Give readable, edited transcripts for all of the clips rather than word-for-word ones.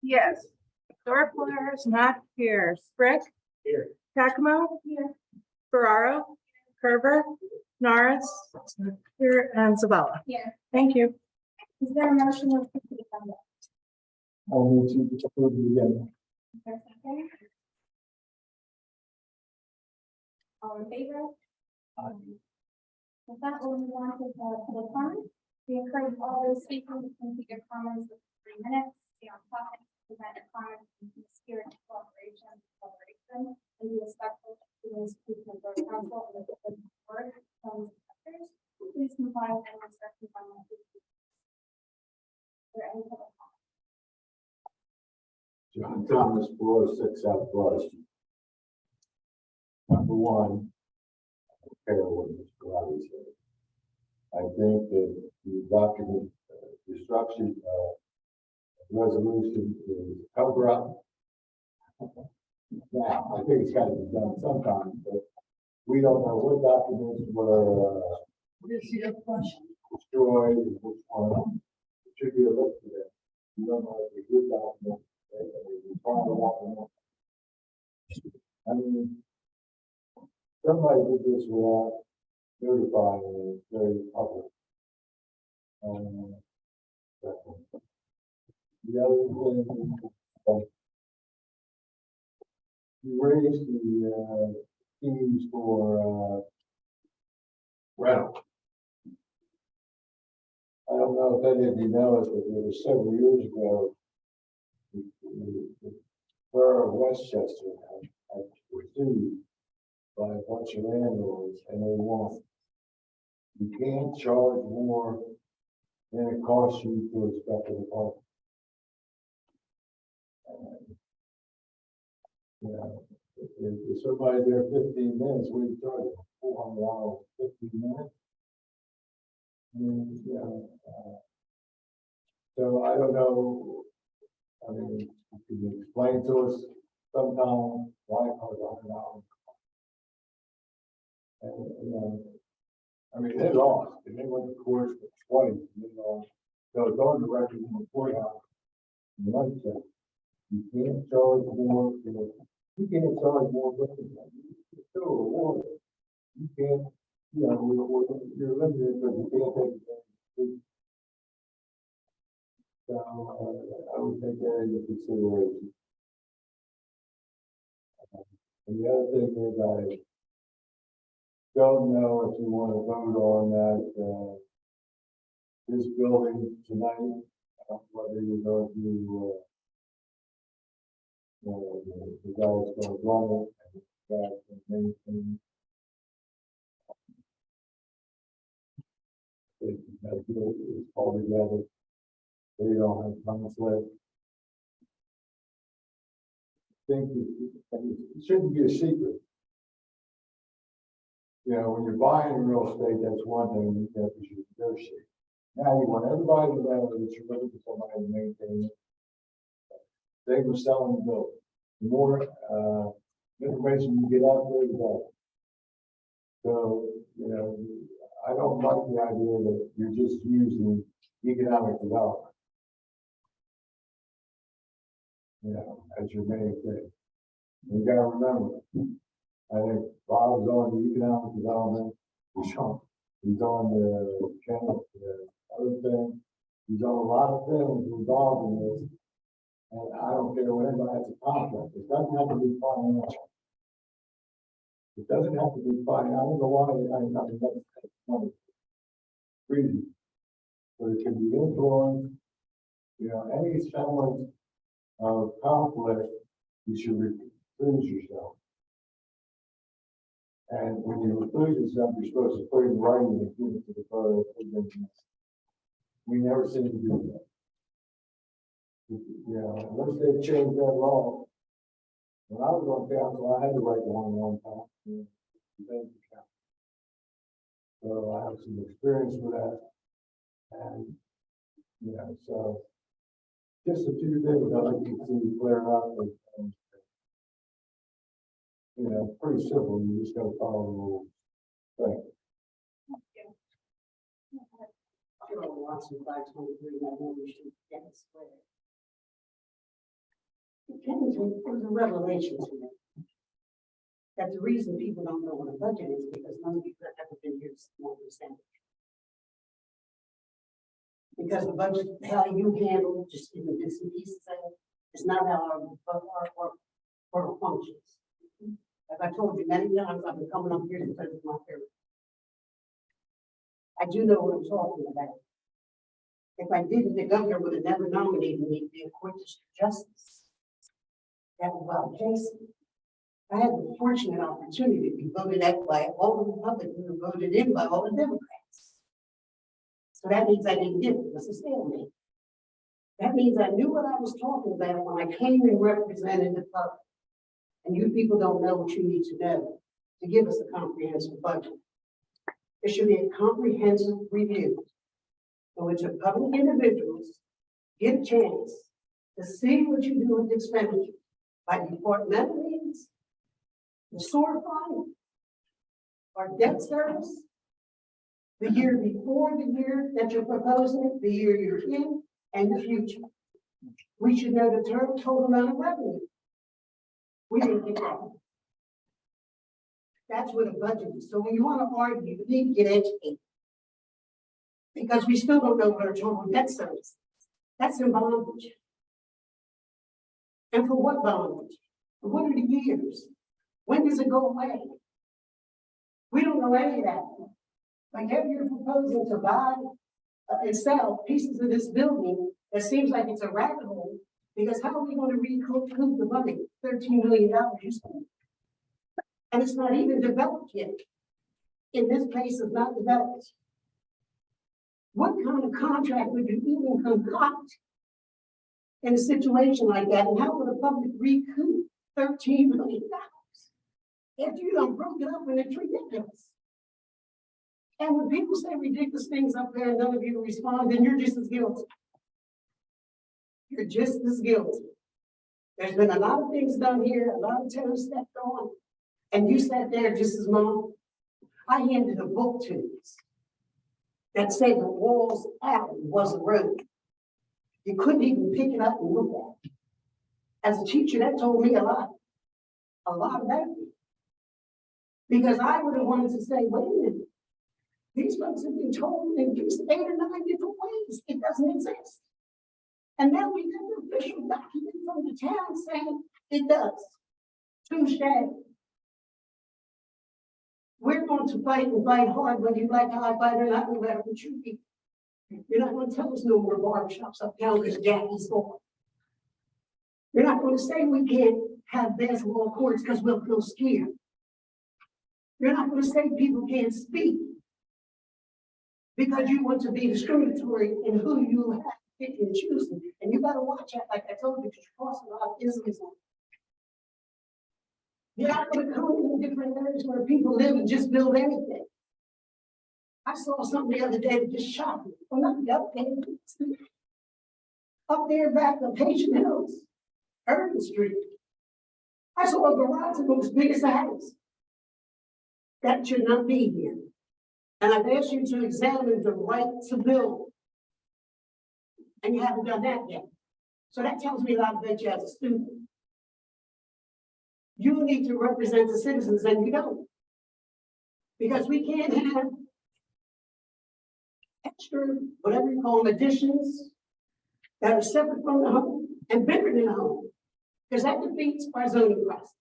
Yes. Dorfler is not here. Sprick? Here. Takamo? Here. Ferraro? Kerber? Norris? Here, and Zabala. Here. Thank you. Is there a motion to approve the agenda? I'll move to approve the agenda. Is there a second? All in favor? With that, we'll move on to the public comment. We encourage all those speaking to complete your comments with 3 minutes, stay on topic, present your comments in the spirit of cooperation, and be respectful to the institution of the council and the board, from inspectors. Please comply with any instructions on the. Is there any public comment? John Thomas, Borough 6 South Broad Street. Number one, compare what Mr. Robbins said. I think that the document, the structure, resolution is cover up. Now, I think it's got to be done sometime, but we don't know what documents were destroyed and which one. It should be a list of them. You don't know if it's a good document. I mean, somebody did this without notifying the very public. The other thing, you raised the fees for rental. I don't know if any of you know it, but it was several years ago. The Borough of Westchester had sued by a bunch of landlords, and they won't. You can't charge more than it costs you to inspect an apartment. You know, if somebody's there 15 minutes, we charge them $400 15 minutes. And, you know, so I don't know. I mean, can you explain to us sometime why it costs $100? And, you know, I mean, they lost, and they went to court for 20, you know. So it's on the record in the courthouse. The judge said, you can't charge more, you know, you can't charge more, but it's still a reward. You can't, you know, you're limited, but you can't take it. So I would take that into consideration. And the other thing is, I don't know if you want to vote on that, this building tonight, whether you're going to, the guy that's going to run it, and the guy that's going to maintain. It's all together. They don't have conflict. I think it shouldn't be a secret. You know, when you're buying real estate, that's one thing you should negotiate. Now you want everybody to know that you're looking for somebody to maintain it. They were selling the building. The more information you get out there, the better. So, you know, I don't like the idea that you're just using economic development, you know, as your main thing. You got to remember, I think Bob's on the economic development. He's on the channel, the other thing. He's on a lot of things involved in this. And I don't care what anybody has a conflict. It doesn't have to be financial. It doesn't have to be fine. I don't know why I mean that's money. Crazy. But it can be influenced. You know, any semblance of conflict, you should recuse yourself. And when you recuse yourself, you're supposed to put it in writing and give it to the borough. We never seem to do that. You know, unless they've changed that law. When I was on council, I had to write one time. So I have some experience with that. And, you know, so Just a few things I'd like to see clear up. Pretty simple. You just gotta follow the rules. Thank you. Watson 523, I know we should get it squared. It was a revelation to me. That the reason people don't know what a budget is because none of you have ever been here to see one percentage. Because the budget, how you handle just in the bits and pieces of it, is not how our functions. As I told you many times, I've been coming up here because of my parents. I do know what I'm talking about. If I didn't, the governor would have never nominated me to be a court district justice. That was about Jason. I had the fortunate opportunity to be voted out by all the Republicans who were voted in by all the Democrats. So that means I didn't get it. It was a stalemate. That means I knew what I was talking about when I came and represented the public. And you people don't know what you need to know to give us a comprehensive budget. There should be a comprehensive review in which the public individuals get a chance to see what you do with expenditure by departmental means, the sewer fund, our debt service, the year before the year that you're proposing, the year you're in, and the future. We should know the total amount of revenue. We didn't get that. That's what a budget is. So when you want to argue, you need to get educated. Because we still don't know what our total debt service is. That's in bondage. And for what bondage? What are the years? When does it go away? We don't know any of that. Like if you're proposing to buy and sell pieces of this building, it seems like it's a rabbit hole. Because how are we going to recoup the money? $13 million you spent. And it's not even developed yet. In this place, it's not developed. What kind of contract would you even concoct in a situation like that? And how would the public recoup $13 million? If you don't broke it up and it's ridiculous. And when people say ridiculous things up there and none of you respond, then you're just as guilty. You're just as guilty. There's been a lot of things done here, a lot of toes stepped on, and you sat there just as mom. I handed a book to you that said the Walls Alley was a road. You couldn't even pick it up and look at it. As a teacher, that told me a lot about it. Because I would have wanted to say, wait a minute, these folks have been told in just 8 or 9 different ways it doesn't exist. And now we get the official document from the town saying it does. Touche. We're going to fight and fight hard, whether you like how I fight or not, no matter what you think. You're not going to tell us no more barbershops uptown because Jackie's gone. You're not going to say we can't have basketball courts because we'll feel scared. You're not going to say people can't speak because you want to be discriminatory in who you have to pick and choose. And you got to watch out, like I told you, because you're crossing a lot of isms. You're not going to come in different areas where people live and just build anything. I saw something the other day that just shocked me. Well, not the other day. Up there back of Patient Hills, Urban Street. I saw a garage that was as big as a house. That should not be here. And I've asked you to examine the right to build. And you haven't done that yet. So that tells me a lot about you as a student. You need to represent the citizens and you don't. Because we can't have extra, whatever you call them, additions that are separate from the home and bigger than the home. Because that defeats our zoning process.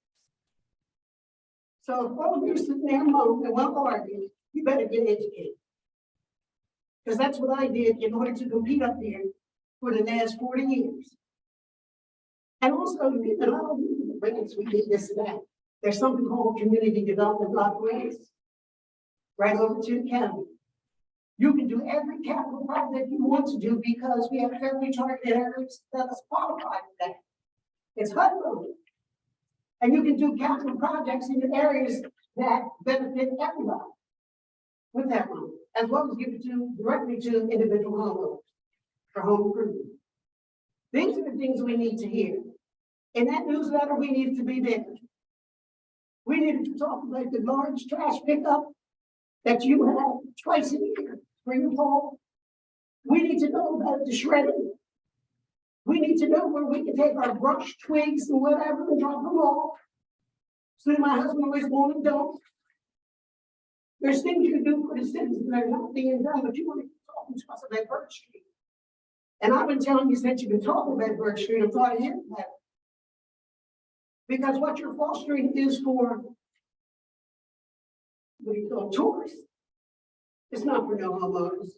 So if all of you are sitting there alone and want to argue, you better get educated. Because that's what I did in order to compete up here for the last 40 years. And also, you know, grants, we did this and that. There's something called community development block grants, right over to the county. You can do every capital project you want to do because we have federally targeted areas that is qualified for that. It's HUD money. And you can do capital projects in areas that benefit everybody with that money, as well as give it to directly to individual homeowners for home improvement. These are the things we need to hear. In that newsletter, we needed to be there. We needed to talk about the large trash pickup that you have twice a year, spring and fall. We need to know about the shredding. We need to know where we can take our brush twigs and whatever and drop them off. So my husband always wanted to dump. There's things you can do for the citizens that are not being done, but you want to talk to us about Birch Street. And I've been telling you since you've been talking about Birch Street, I'm trying to hear that. Because what you're fostering is for, what do you call, tourists. It's not for no homeowners,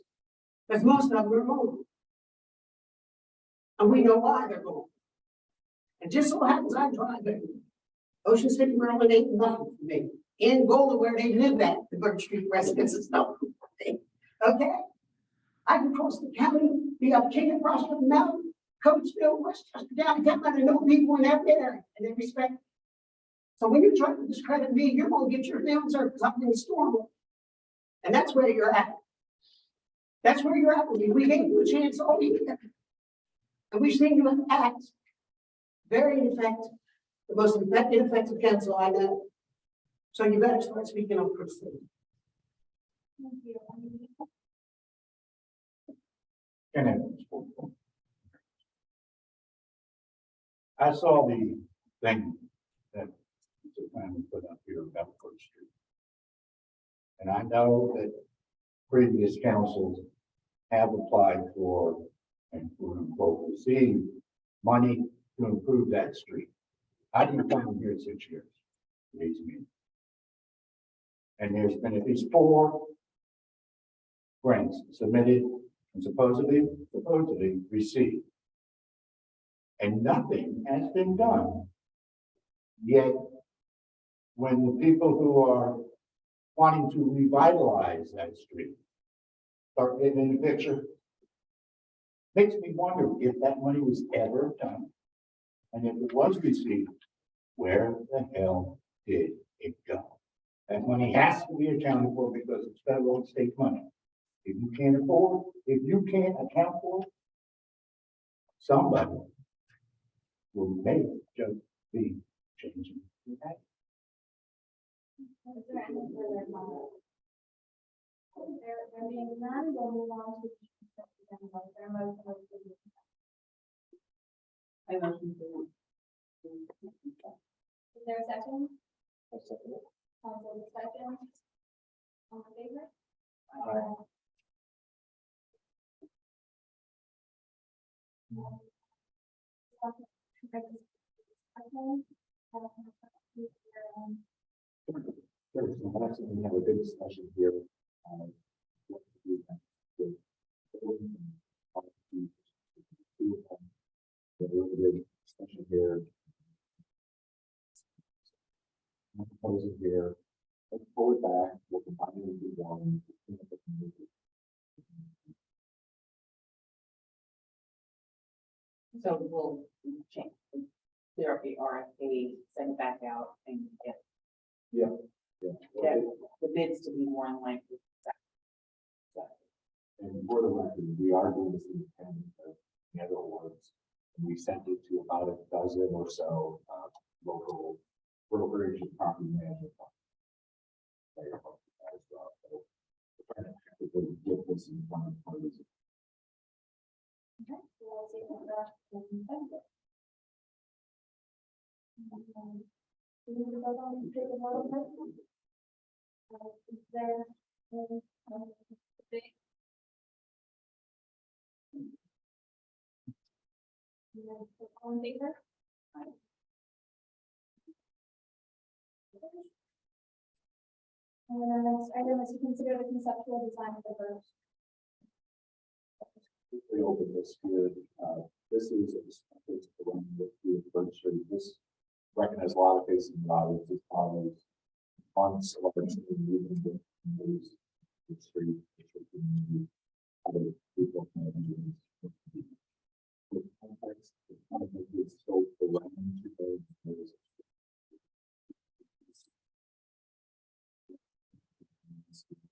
because most of them are home. And we know why they're home. And just so happens I drive it. Ocean City, Maryland ain't nothing for me. Angola, where they live at, the Birch Street residents is nothing for me. Okay? I can cross the county, be up King and Prospect Mountain, Coatesville, Westchester, down to Cameron, and know people in that area, and they respect. So when you're trying to discredit me, you're gonna get your feelings hurt because I'm in the storm. And that's where you're at. That's where you're at with me. We gave you a chance all year. And we've seen you act very ineffective, the most ineffective council I know. So you better start speaking up for the city. Thank you. I saw the thing that the family put up here about First Street. And I know that previous councils have applied for and quote unquote received money to improve that street. I didn't come here 6 years. These meetings. And there's been at least 4 grants submitted and supposedly received. And nothing has been done. Yet, when the people who are wanting to revitalize that street start getting in the picture, makes me wonder if that money was ever done. And if it was received, where the hell did it go? That money has to be accounted for because it's federal and state money. If you can't account for it, somebody will make just be changing. Okay? Is there any further comments? There being none, we'll move on to the consent agenda. Is there a motion to approve? I motion to. Is there a second? Council discussion? All in favor? Aye. There's we have a good discussion here. Discussion here. Proposing here. Let's pull it back. We'll combine it into one. So we'll change, clear up the RFP, send it back out and get Yeah. the bids to be more in line with that. And for the record, we are doing this independent of the other awards. And we sent it to about a dozen or so local brokerage and property management companies. As well. So we're trying to technically get this in front of parties. Okay, so we'll take the consent. Do we vote on the table of vote? Is there any, debate? All in favor? Aye. And then the next item is to consider the conceptual design of the borough. We open this here. This is the one with the Birch Street. This recognizes a lot of faces in the audience. It's always months of opportunity moving the street. Other people can the context, the context is so around to those.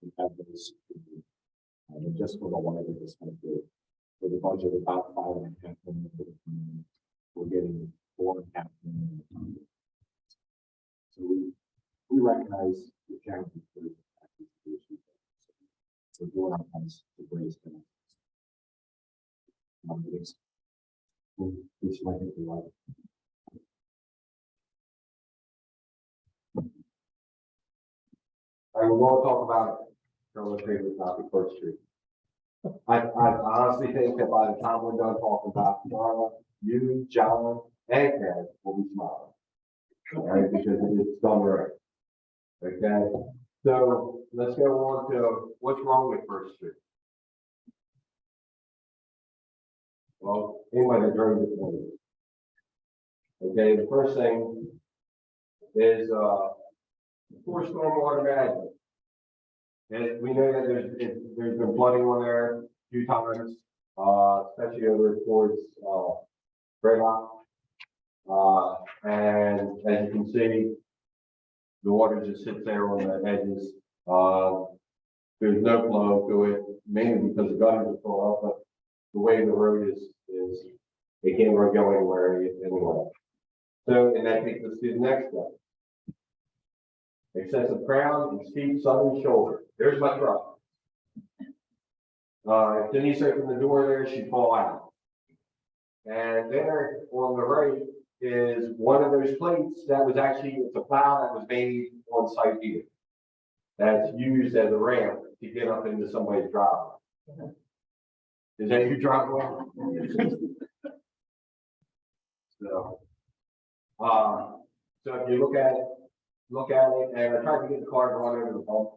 We have this just for the light of this kind of with a budget of about $5.5 million. We're getting $4.5 million. So we recognize the challenges for these issues. We're doing our best to raise them. This might be right. I will want to talk about Charlotte favorite topic, First Street. I honestly think that by the time we're done talking about Charlotte, you, John, and Ken will be smiling. All right, because it's done right. Okay, so let's go on to what's wrong with First Street. Well, anyway, the during this morning. Okay, the first thing is poor stormwater management. And we know that there's been flooding on there a few times, especially over towards Borough. And as you can see, the water just sits there on the edges. There's no flow to it, mainly because the gutters are full up, but the way the road is it can't really go anywhere anyway. So, and that takes us to the next step. Excessive crown and steep southern shoulder. There's my truck. If Denise opened the door there, she'd fall out. And there on the right is one of those plates that was actually, it's a plow that was made on site here. That's used as a ramp to get up into somebody's driveway. Is that your driveway? So if you look at it, and I tried to get the car to run over the bump,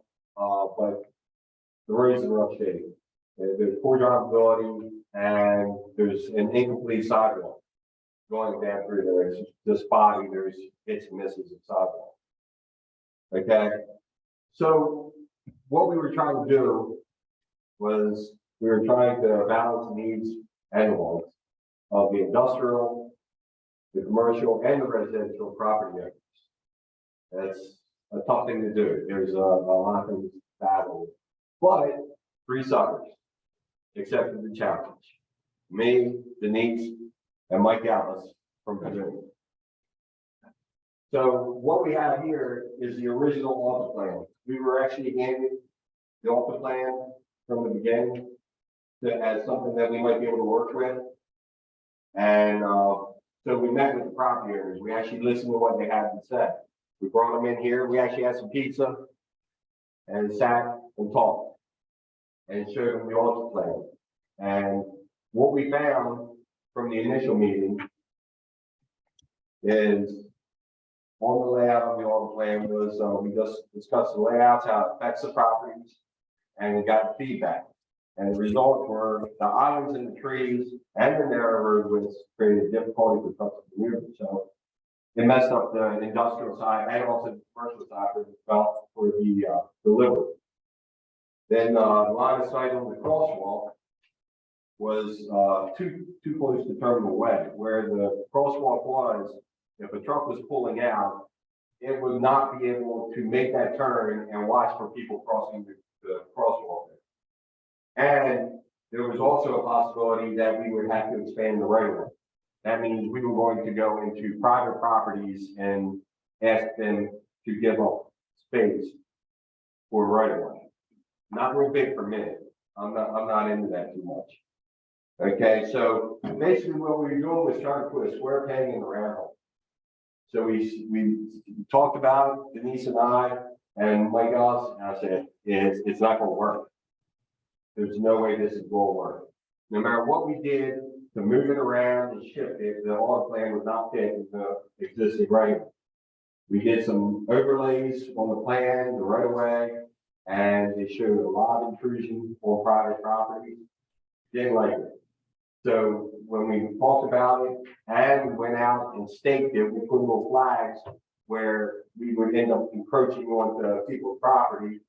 but the roads are rough shape. There's poor drivability and there's an incomplete sidewalk going down through there. It's just spotty, there's hits and misses of sidewalk. Okay, so what we were trying to do was we were trying to balance the needs and wants of the industrial, the commercial, and the residential property owners. That's a tough thing to do. There's a lot of things to battle, but 3 suckers accepted the challenge. Me, Denise, and Mike Alice from Virginia. So what we have here is the original office plan. We were actually handed the office plan from the beginning as something that we might be able to work with. And so we met with the property owners. We actually listened to what they had to say. We brought them in here. We actually had some pizza and sat and talked and showed them the office plan. And what we found from the initial meeting is on the layout of the office plan was we just discussed the layouts, how it affects the properties, and we got feedback. And the results were the islands in the trees and the narrow road widths created difficulty for trucks to maneuver. So it messed up the industrial side and also the commercial side for the delivery. Then the line of sight on the crosswalk was too close to terminal way. Where the crosswalk was, if a truck was pulling out, it would not be able to make that turn and watch for people crossing the crosswalk. And there was also a possibility that we would have to expand the right of way. That means we were going to go into private properties and ask them to give up space for right of way. Not real big for me. I'm not into that too much. Okay, so basically what we were doing was trying to put a square peg in the round hole. So we talked about it, Denise and I, and Mike Ellis, and I said, it's not going to work. There's no way this is going to work. No matter what we did to move it around and shift it, the audit plan was not fit with the existing right of way. We did some overlays on the plan, the right of way, and it showed a lot of intrusion on private property. Didn't like it. So when we talked about it and we went out and staked it, we put little flags where we would end up encroaching onto people's property.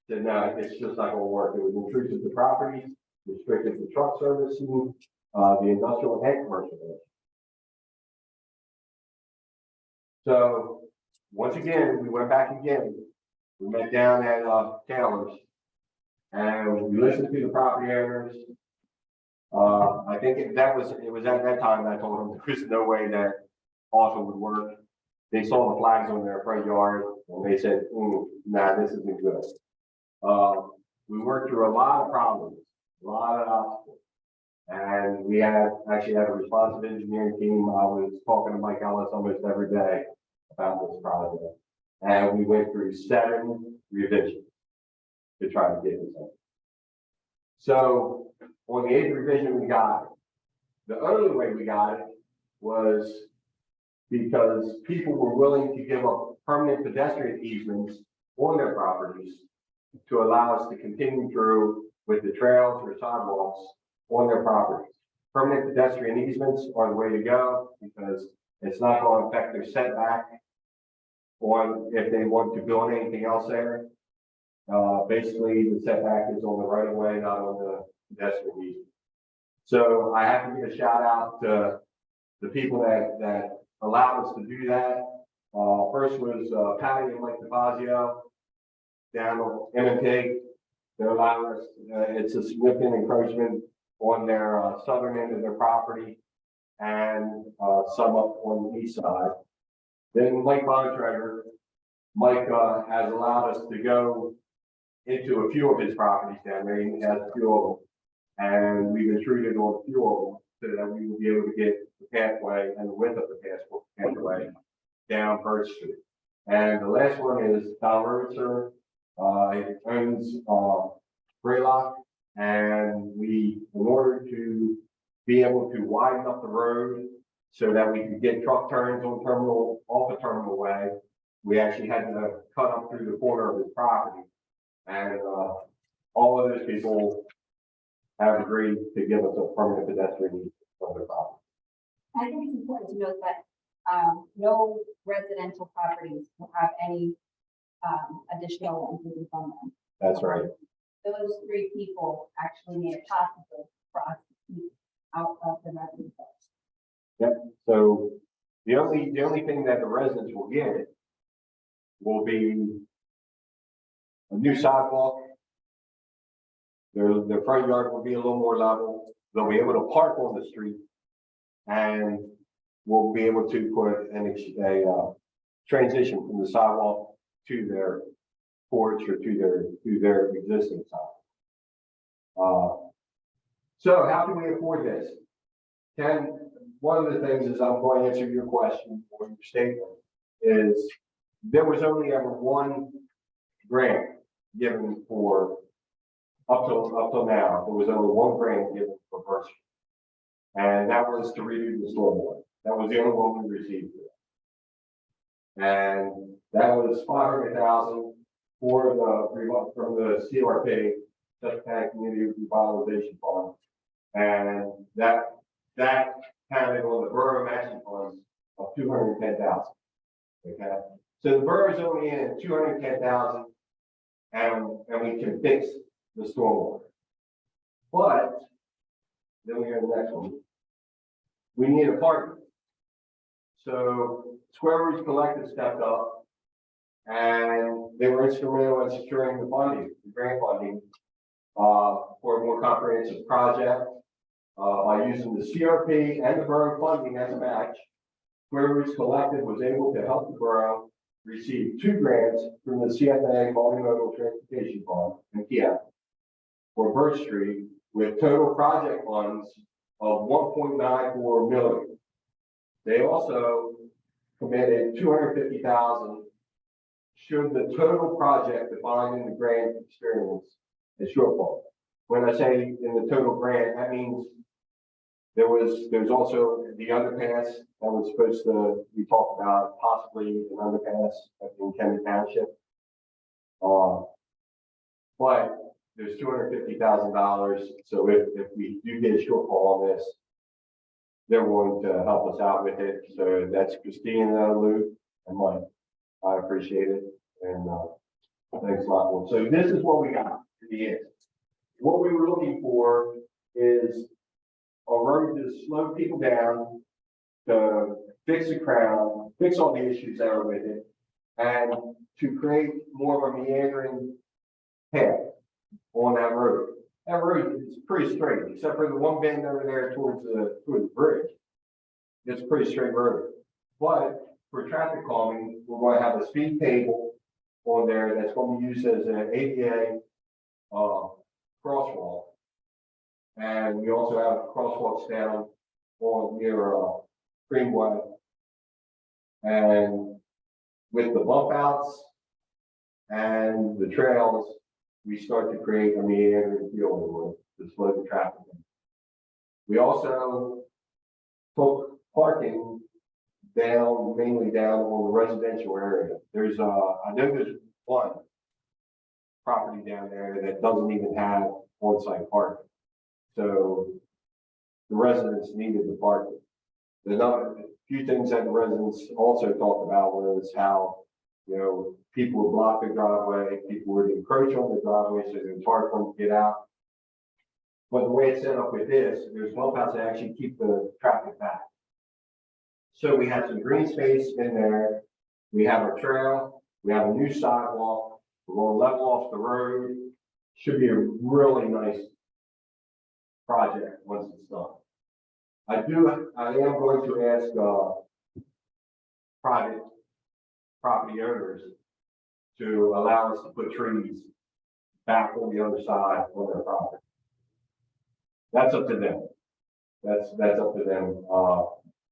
Said no, it's just not going to work. It was intrusive to properties, restricted to truck servicing, the industrial and commercial. So once again, we went back again. We met down at Taylor's, and we listened to the property owners. I think it was at that time that I told them there was no way that also would work. They saw the flags on their front yard and they said, nah, this isn't good. We worked through a lot of problems, a lot of obstacles. And we actually had a responsive engineering team. I was talking to Mike Ellis almost every day about this project. And we went through 7 revisions to try to get this done. So on the 8th revision, we got it. The only way we got it was because people were willing to give up permanent pedestrian easements on their properties to allow us to continue through with the trails or sidewalks on their properties. Permanent pedestrian easements are the way to go because it's not going to affect their setback or if they want to build anything else there. Basically, the setback is on the right of way, not on the pedestrian easement. So I have to give a shout out to the people that allowed us to do that. First was Patty and Mike DeFazio down on M&K. They're allowing us, it's a significant encroachment on their southern end of their property and some up on the east side. Then Mike Bontrager, Mike has allowed us to go into a few of his properties down there. He has a few of them. And we've intruded on a few of them so that we will be able to get the pathway and the width of the pathway down First Street. And the last one is Tom Rhodes. He owns Graylock, and in order to be able to widen up the road so that we could get truck turns on off the terminal way, we actually had to cut up through the corner of his property. And all of those people have agreed to give us a permanent pedestrian easement on their property. I think it's important to note that no residential properties will have any additional improvements on them. That's right. Those 3 people actually made it possible for us to keep out of the residential. Yep. So the only thing that the residents will get will be a new sidewalk. Their front yard will be a little more level. They'll be able to park on the street, and we'll be able to put a transition from the sidewalk to their porch or to their existing sidewalk. So how can we afford this? One of the things is I'm going to answer your question or your statement is there was only ever one grant given for up till now. There was only one grant given for Borough, and that was to redo the stormwater. That was the only one we received. And that was $500,000 from the CRP, Chesapeake Community Revitalization Fund, and that counted on the borough matching funds of $210,000. Okay, so the borough's only in $210,000, and we can fix the stormwater. But then we go to the next one. We need a partner. So Square Roots Collective stepped up, and they were instrumental in securing the funding, the grant funding, for a more comprehensive project. By using the CRP and the borough funding as a match, Square Roots Collective was able to help the borough receive 2 grants from the CFA Multimodal Transportation Fund and KIA for Birch Street, with total project funds of $1.94 million. They also committed $250,000 should the total project defined in the grant experience as shortfall. When I say in the total grant, that means there's also the underpass that was supposed to be talked about, possibly an underpass in Kenny Township. But there's $250,000. So if we do get a shortfall on this, they're willing to help us out with it. So that's Christine, Lou, and Mike. I appreciate it. And thanks a lot. So this is what we got at the end. What we were looking for is a road to slow people down, to fix the crown, fix all the issues that are with it, and to create more of a meandering path on that road. That road is pretty straight, except for the one bend over there towards the bridge. It's a pretty straight road. But for traffic calming, we're going to have a speed table on there that's going to be used as an ADA crosswalk. And we also have crosswalks down on near Greenway. And with the bump outs and the trails, we start to create a meandering field to slow the traffic down. We also took parking down, mainly down on the residential area. There's I know there's one property down there that doesn't even have on-site parking. So the residents needed the parking. Another few things that the residents also talked about was how, you know, people would block the driveway, people would encroach on the driveway, so it was hard for them to get out. But the way it's set up with this, there's bump outs that actually keep the traffic back. So we have some green space in there. We have a trail. We have a new sidewalk. We're going to level off the road. Should be a really nice project once it's done. I am going to ask private property owners to allow us to put trees back on the other side of their property. That's up to them. That's up to them.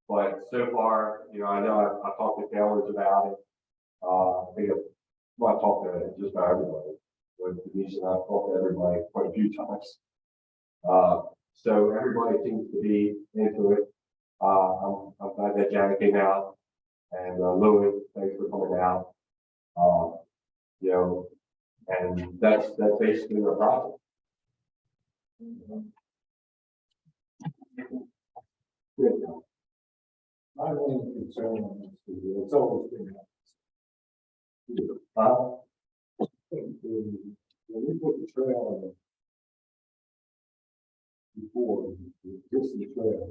But so far, you know, I know I've talked to tailors about it. I think I've talked to just about everybody. With Denise and I've talked to everybody quite a few times. So everybody seems to be into it. I'm glad that Janet came out, and Louis, thanks for coming out. You know, and that's basically the project. My only concern on this is it's always been. When we put the trail in before, just the trail,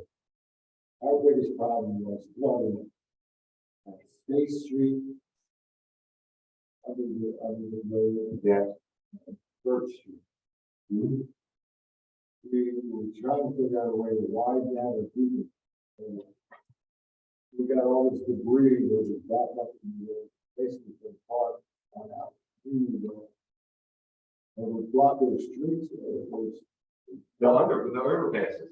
our biggest problem was flooding at State Street, under the road, Yeah. Birch Street. We were trying to figure out a way to widen that or deepen it. We got all this debris that was back up in the basically the park on out. And we blocked those streets. It was, The overpasses.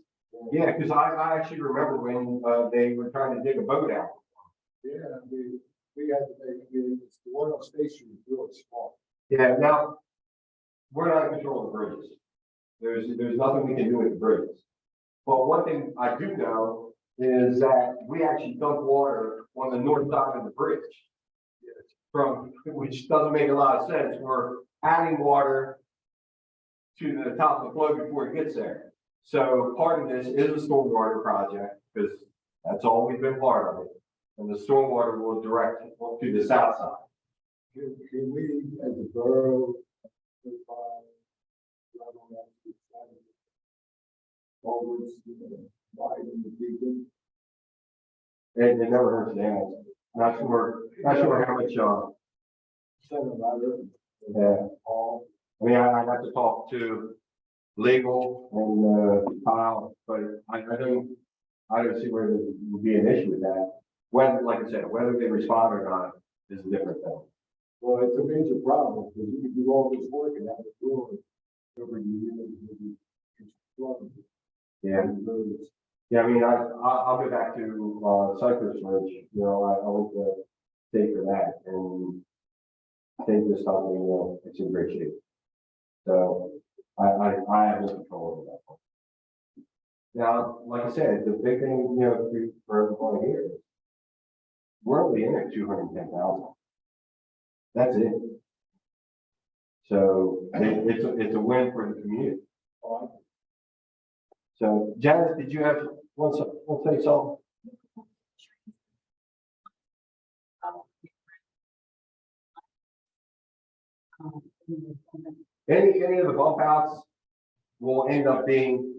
Yeah, because I actually remember when they were trying to dig a boat out. yeah, we had to make, it's the one on State Street is really small. Yeah, now, we're not in control of the bridges. There's nothing we can do with the bridges. But one thing I do know is that we actually dump water on the north side of the bridge. Which doesn't make a lot of sense. We're adding water to the top of the flow before it gets there. So part of this is a stormwater project, because that's always been part of it. And the stormwater will direct to the south side. Can we, as a borough, always widen the beacon? And it never hurts to ask. Not sure how much, Send a letter. yeah. I mean, I'd have to talk to legal and, Kyle, but I don't see where there would be an issue with that. Whether, like I said, whether they respond or not is a different thing. Well, it's a major problem, because you can do all this work and have it ruined every year. Yeah. Yeah, I mean, I'll go back to, Cypress Ridge, you know, I went to state for that, and I think this time, you know, it's in great shape. So, I have no control over that one. Now, like I said, the big thing, you know, for everyone here, is we're only in at 210,000. That's it. So, it's a win for the community. So, Janice, did you have, want to say something? Any of the bump outs will end up being,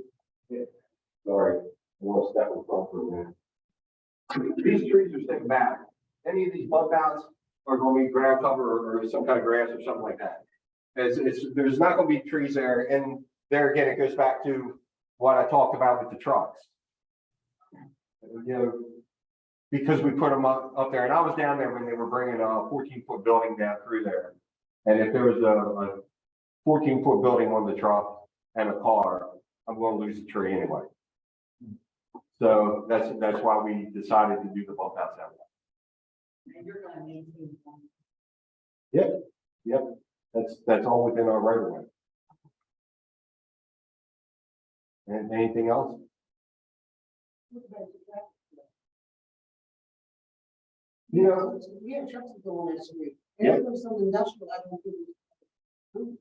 sorry, I want to step in front for a minute. These trees are sitting back. Any of these bump outs are going to be ground cover or some kind of grass or something like that. there's not gonna be trees there, and there again, it goes back to what I talked about with the trucks. You know, because we put them up there, and I was down there when they were bringing a 14-foot building down through there. And if there was a 14-foot building on the truck and a car, I'm gonna lose the tree anyway. So that's why we decided to do the bump outs that way. And you're gonna maintain them. Yep, that's all within our right of way. And anything else? You know, We have trucks that go on that street. Yeah. And there's some industrial, I don't think.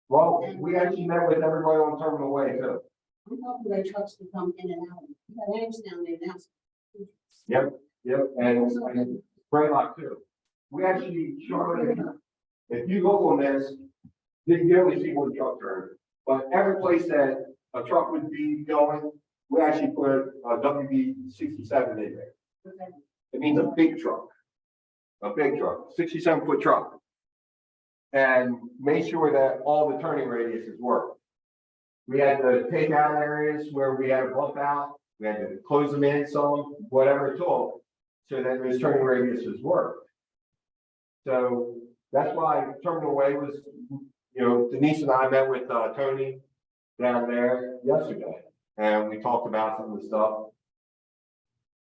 well, we actually met with everybody on Terminal Way too. I'm talking about trucks that come in and out. You got amps down there now. Yep, and Braylock too. We actually, Charlotte, if you look on this, you only see one truck turn. But every place that a truck would be going, we actually put a WB-67 in there. It means a big truck, 67-foot truck. And make sure that all the turning radiuses work. We had to take out areas where we had to bump out, we had to close them in some, whatever it took, so that those turning radiuses work. So that's why Terminal Way was, you know, Denise and I met with Tony down there yesterday, and we talked about some of the stuff.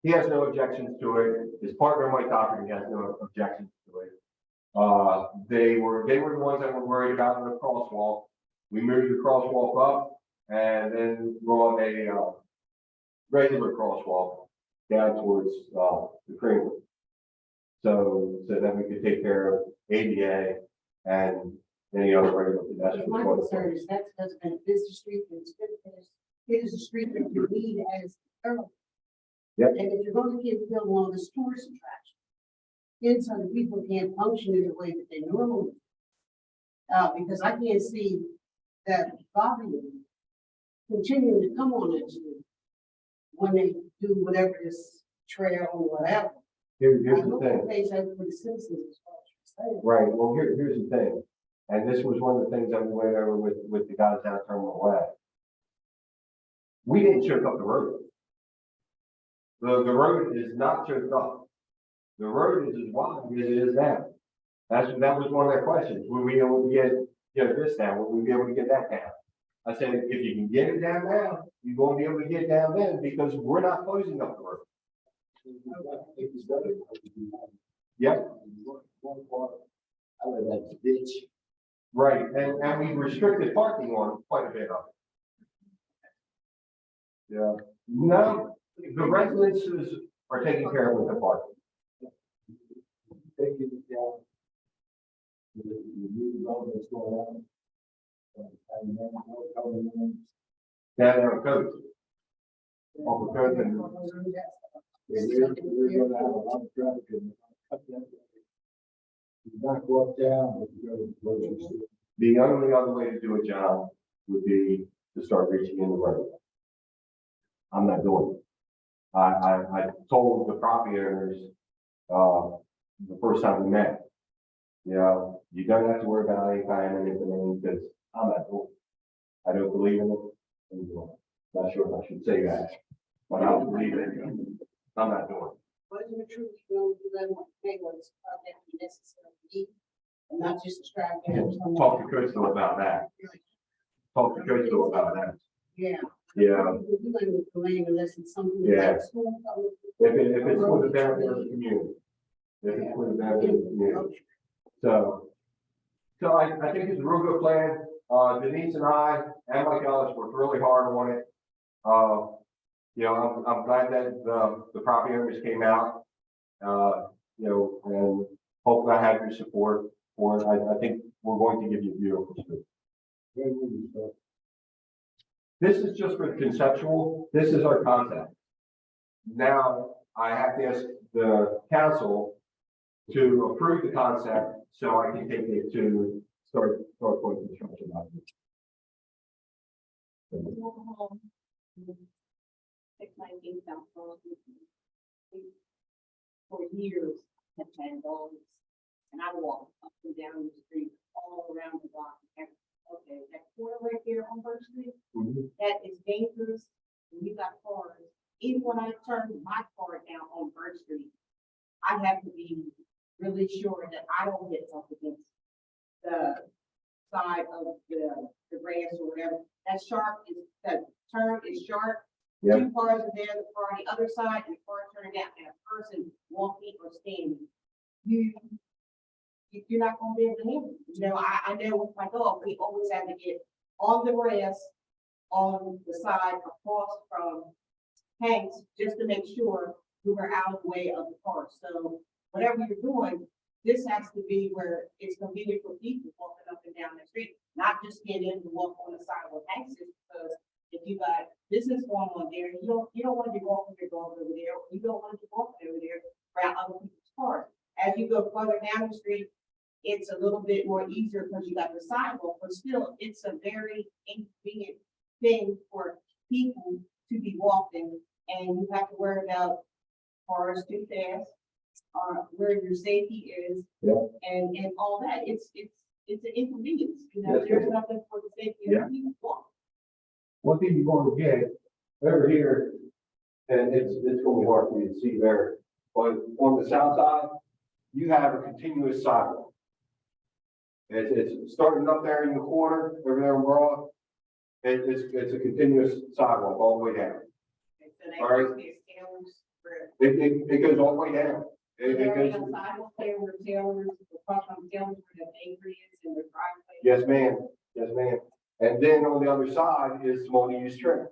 He has no objections to it. His partner, Mike Doherty, has no objections to it. They were the ones that were worried about the crosswalk. We moved the crosswalk up and then brought a regular crosswalk down towards the creamery. So that we could take care of ADA and any other regular pedestrian. My concern is that's been a busy street, and it is a street that you need as a borough. Yep. And if you're going to keep building all this tourist attraction, then so the people can't function in the way that they normally. Because I can't see that volume continuing to come on that street when they do whatever this trail or whatever. Here's I the hope thing. it pays out for the citizens as far as you're saying. Right, well, here's the thing, and this was one of the things that we went over with the guys down Terminal Way. We didn't choke up the road. The road is not choked up. The road is as wide as it is now. That was one of their questions, will we be able to get this down, will we be able to get that down? I said, if you can get it down now, you're gonna be able to get it down then, because we're not closing up the road. Yep. Out of that ditch. Right, and we restricted parking on quite a bit of it. Yeah, no, the residences are taking care of with the parking. Taking it down. The new development's going on. And then more coming in. Down there on Coast. Off of Coast and, We're gonna have a lot of traffic and cut that. You not go up down, but you go to the grocery store. the only other way to do it, John, would be to start reaching in the road. I'm not doing it. I told the property owners, the first time we met, you know, you don't have to worry about any kind of anything, because I'm not doing it. I don't believe in it. I'm not sure if I should say that, but I don't believe in it. I'm not doing it. Wasn't it true, you know, you let them pay what's necessary to eat, and not just distract them? Talk to Coastal about that. Talk to Coastal about that. Yeah. Yeah. You let them claim unless it's something Yeah. like school. If it's for the benefit of the community. If it's for the benefit of the community. So I think it's a real good plan. Denise and I and Mike Ellis worked really hard on it. You know, I'm glad that the property owners came out, you know, and hopefully I have your support for it. I think we're going to give you a beautiful street. This is just for the conceptual. This is our concept. Now I have to ask the council to approve the concept so I can take it to start going construction on it. 619 council for years have had those and I walk up and down the street, all around the block. And, okay, that corner right there on First Street, Mhm. that is dangerous. When you got cars, even when I turn my car down on First Street, I have to be really sure that I don't get up against the side of the grass or whatever. That sharp is, that turn is sharp. Yep. Two cars are there, the car on the other side, and the car turning down, and a person walking or standing. You're not gonna be able to handle it. You know, I know with my dog, we always have to get on the grass on the side across from Hanks, just to make sure we were out of the way of the car. So whatever you're doing, this has to be where it's convenient for people walking up and down the street, not just get in and walk on the side where Hanks is, because if you got business going on there, you don't want to be walking your dog over there, or you don't want to be walking over there around other people's cars. As you go further down the street, it's a little bit more easier because you got the sidewalk, but still, it's a very inconvenient thing for people to be walking, and you have to worry about cars too fast, where your safety is, Yeah. and all that. It's an inconvenience, you know, Yes, there's ma'am. nothing for the safety Yeah. of people walking. One thing you're going to get over here, and it's going to be hard for you to see there, but on the south side, you have a continuous sidewalk. It's starting up there in the corner, over there in Borough. It's a continuous sidewalk all the way down. And so they All right. just get tailors for- It goes all the way down. It There goes, ain't no sidewalk there where tailors, across from tailors where the bakery is and the driveway. yes, ma'am, yes, ma'am. And then on the other side is multi-use trail,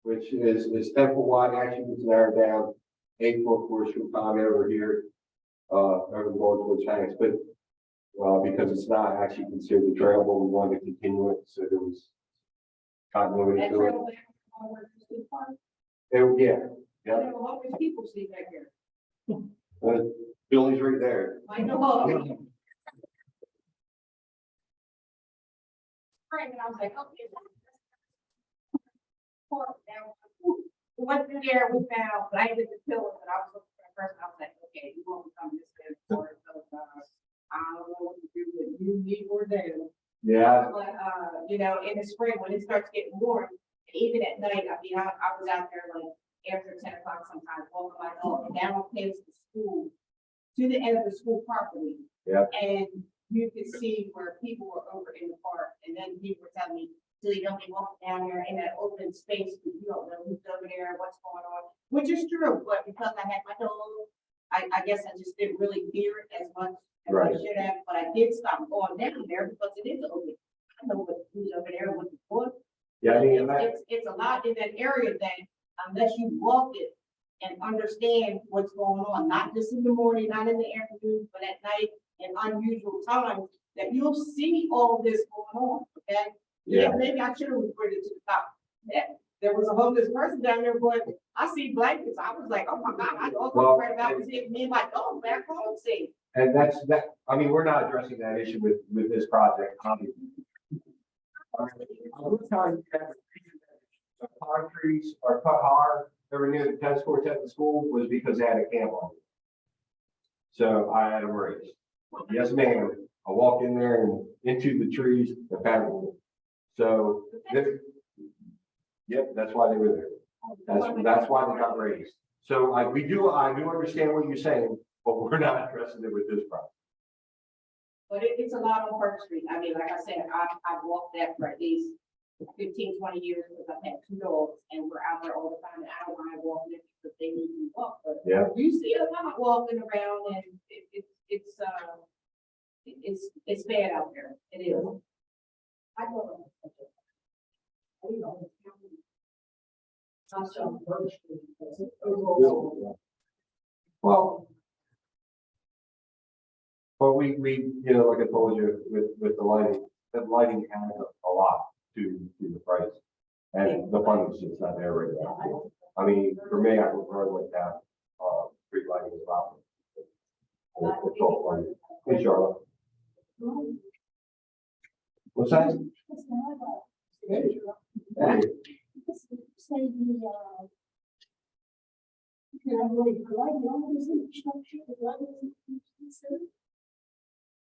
which is 10 foot wide, actually it's narrowed down 8 foot for a short time over here, over the going towards Hanks, but because it's not actually considered a trail, but we wanted to continue it, so there was continuity That to it. trail back on where the school park, Yeah, yeah, I don't know what these people see back there. Billy's right there. I know. Right, and I was like, okay. We went through there, we found blankets and pillows, and I was looking for the person, I was like, okay, you won't come this way for it, so, I don't know what to do with you, me, or them. Yeah, But, you know, in the spring, when it starts getting warm, and even at night, I mean, I was out there like after 10 o'clock sometimes, walking my dog, and down past the school, to the end of the school property. Yeah. And you could see where people were over in the park, and then people were telling me, so you don't be walking down there in that open space, because you don't know who's over there, what's going on, which is true, but because I had my dog, I guess I just didn't really fear it as much as I Right. should have, but I did stop going down there because it is open. I know who's over there, what the book. yeah, I mean, It's a lot in that area that unless you walk it and understand what's going on, not just in the morning, not in the afternoon, but at night and unusual times, that you'll see all this going on, okay? Yeah, maybe I should have reported to the top. That there was a homeless person down there, but I see blankets. I was like, oh my God, I don't know right about was hitting me and my dog back home safe. and that's, I mean, we're not addressing that issue with this project, obviously. Other times, pine trees are cut hard, over near the tennis courts at the school was because they had a camp on it. So I had them raised. Yes, ma'am, I walked in there and into the trees and found them. So, yep, that's why they were there. That's why they got raised. So I do understand what you're saying, but we're not addressing it with this problem. But it's a lot on Park Street. I mean, like I said, I've walked that for at least 15, 20 years because I've had 2 dogs and we're out there all the time. And I don't mind walking it because they need to walk. But Yeah. you see a lot walking around and it's bad out there. It is. I go. Well, but we, you know, like I told you, with the lighting adds a lot to the price. And the funding's just not there right now. I mean, for me, I would probably like that, street lighting as well. It's all funded. Hey, Charlotte. What's that? Hey. Hey. Say the, can I really provide all this infrastructure, the lighting,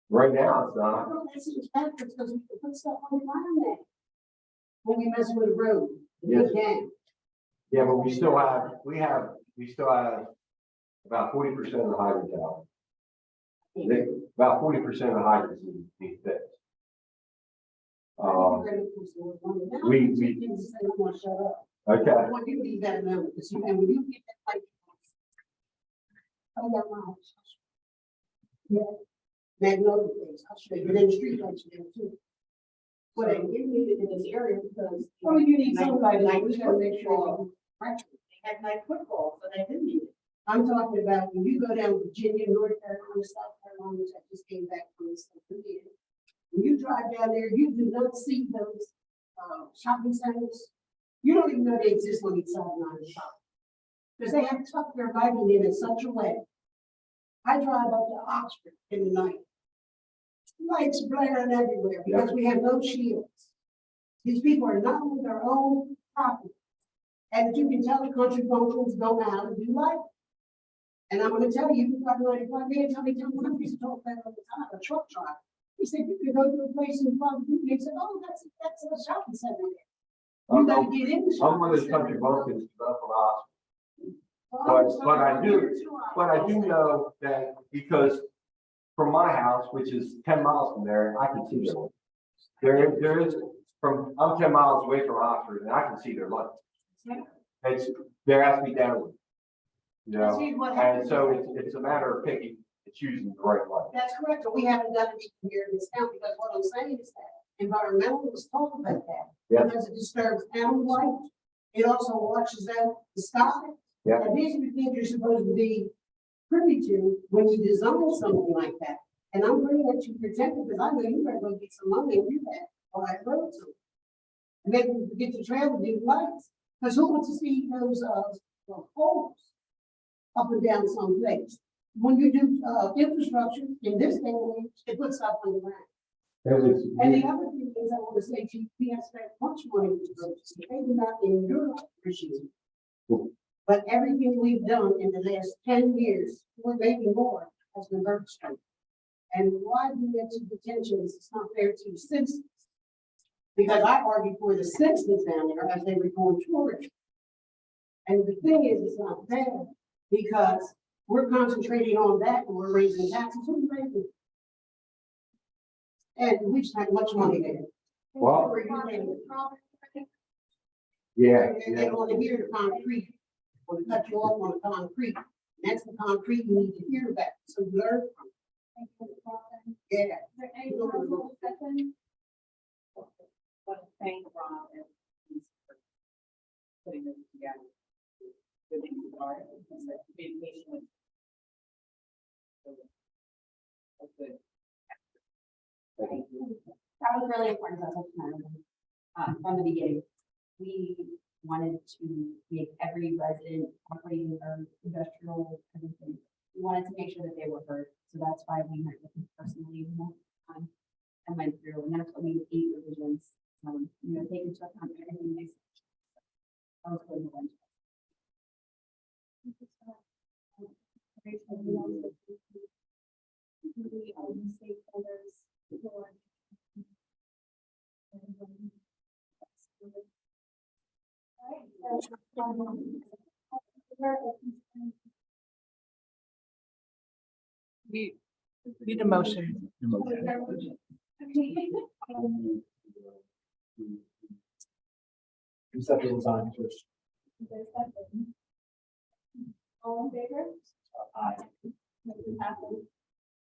Right now, it's not. don't think it's backwards because we can put stuff on the line there. When we mess with the road. Yes. Again. Yeah, but we still have about 40% of the hydrants out. About 40% of the hydrants need fixed. we- I'm gonna shut up. Okay, I want you to leave that alone, because you, and when you get that like. Oh, that line. Yeah. Magnolia place, I'll show you, and then the street lights there too. But I give me in this area because. Oh, you need somebody, like, we gotta make sure. Right, they had night football, so they didn't need it. I'm talking about when you go down to Virginia, North Carolina, South Carolina, which I just came back from this. When you drive down there, you do not see those, shopping centers. You don't even know they exist on each side of the shop. Because they have tucked their lighting in such a way. I drive up to Oxford in the night. Lights blaring everywhere because we have no shields. These people are not on their own property. And you can tell the country bumpkins don't know how to do light. And I'm gonna tell you, probably like, me and Tommy countries talk that all the time, a truck driver. He said, you could go to a place in front of you, they said, oh, that's a shopping center there. You gotta get in the I'm one of those shopping country center. bumpkins, but I do know that because from my house, which is 10 miles from there, I can see them. There is, I'm 10 miles away from Oxford and I can see their lights. There has to be downward. You know, and so it's a matter of choosing the right light. That's correct, but we haven't done it here in this town, because what I'm saying is that environmentalists talk about that. Yeah. Because it disturbs animal life, it also washes out the sky. Yeah. And these are the things you're supposed to be privy to when you design something like that. And I'm going to let you protect it, because I know you better go get some money and do that, or I wrote to. And then we get the trail to do lights, because who wants to see those, poles up and down some place? When you do, infrastructure in this day and age, it puts stuff on the ground. And the other thing is, I want to say, to you, we have spent much money with roads, maybe not in your regime. But everything we've done in the last 10 years, or maybe more, has been Burke Street. And why do we have to detention? It's not fair to the citizens. Because I argued for the citizens down there as they were going tourism. And the thing is, it's not fair, because we're concentrating on that and we're raising taxes. Who's raising? And we've spent much money there. Well, yeah, And they want to hear the concrete, or cut you off on the concrete. That's the concrete you need to hear about, so learn from. Thank you, Mr. Lawson. Yeah. Is there any council discussion? Want to thank Ron and Lisa for putting this together. Good thing you are, because the communication was. That's good. That was really important to us, from the beginning. We wanted to make every resident, operating or industrial, everything. We wanted to make sure that they were heard, so that's why we met with them personally multiple times and went through, and that's what we did 8 revisions. Take into account everything they said. That was really important. We need a motion. Conceptual design first. All in favor? Aye. Motion passes.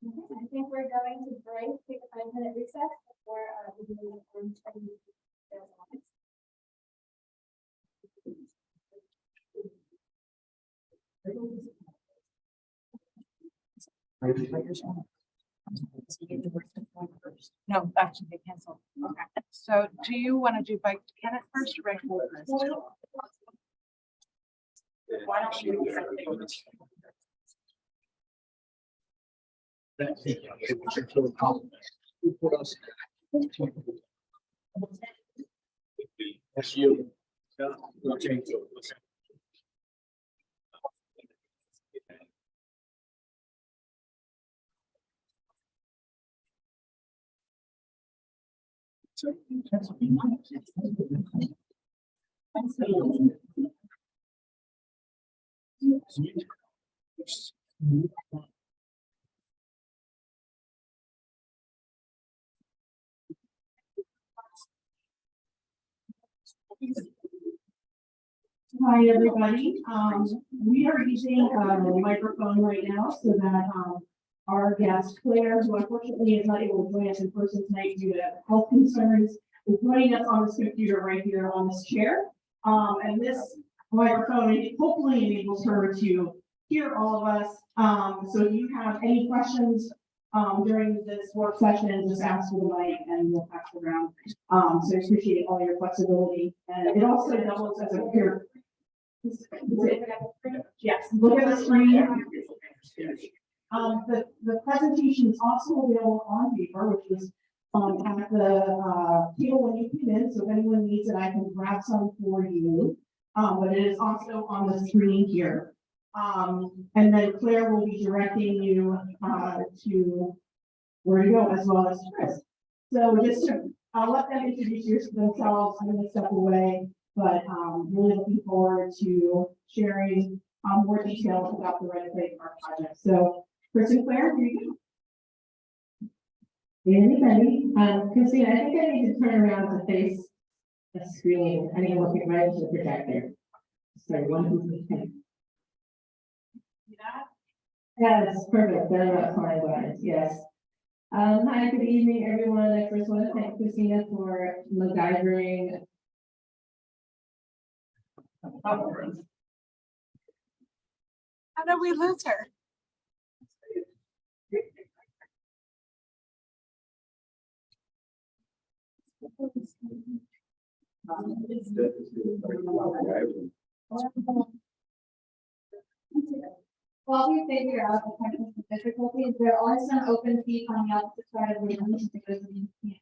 I think we're going to break, take a 5-minute recess before, we do the No, actually, they canceled. Okay. So do you want to do bike Kenneth first or regular first? Why don't you? That's you. Hi, everybody. We are using a microphone right now so that, our guest Claire, who unfortunately is not able to join us in person tonight due to health concerns, is joining us on this computer right here on this chair. And this microphone hopefully enables her to hear all of us. So if you have any questions, during this work session, just ask for the mic and we'll pass it around. So I appreciate all your flexibility. And it also doubles as a peer. Yes, look at the screen. The presentation is also available on paper, which is at the table when you come in. So if anyone needs it, I can grab some for you. But it is also on the screen here. And then Claire will be directing you to where to go as well as Chris. So just to, I'll let them introduce themselves. I'm going to step away, but really looking forward to sharing more details about the Red Lake Park project. So Chris and Claire, here you go. Hey, everybody. Christine, I think I need to turn around to face the screen. I need to look at right to the projector. Sorry, 1, 2, 3. Yes, perfect. There are fine lines. Yes. Hi, good evening, everyone. I first want to thank Christina for MacGyvering. How did we lose her? While we figure out the technical difficulties, there are some open seats on the opposite side of the room. So those of you who can't see,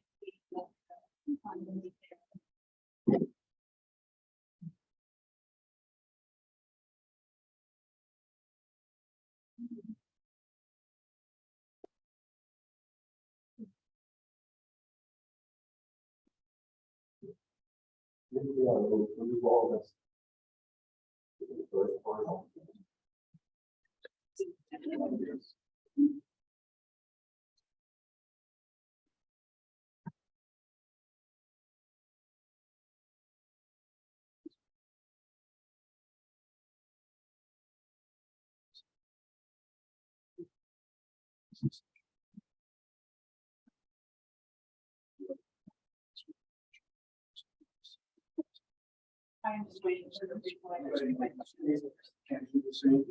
I'm just waiting for the people. Can't do the same.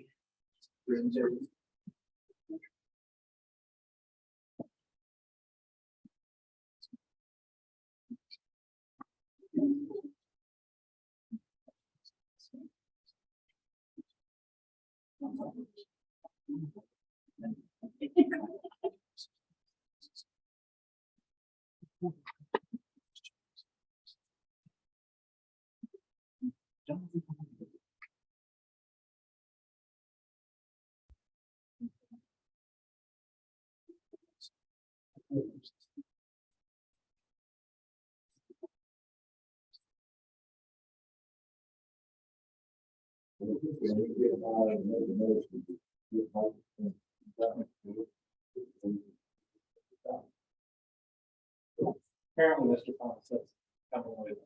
Apparently, Mr. Thomas says, coming with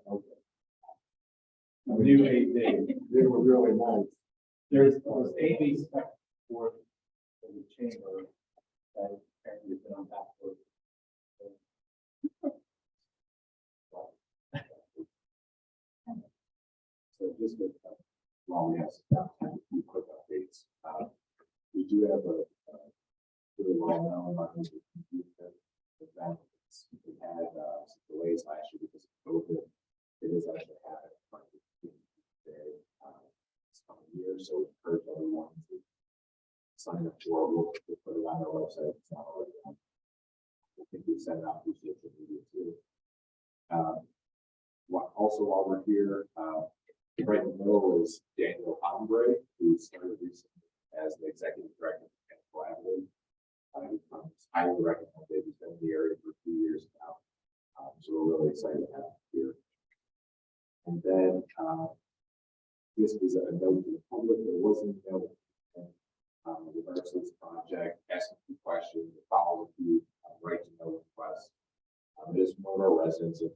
a new AV. They were really nice. There's AV spec for the chamber that apparently has been on back for. So just with, well, yes, few quick updates. We do have a really well known event. We had some delays last year because of COVID. It is actually happening today, this coming year. So we encourage everyone to sign up for. We'll put it on our website. It's not already on. I think we sent it out through social media too. Also, while we're here, right in the middle is Daniel Ombre, who started recently as the executive director of Collaborative. Highly recommended. He's been in the area for a few years now. So we're really excited to have it here. And then, this was a note to the public, there wasn't no, regards to this project, asking some questions, follow the right to know request. It is one of our residents of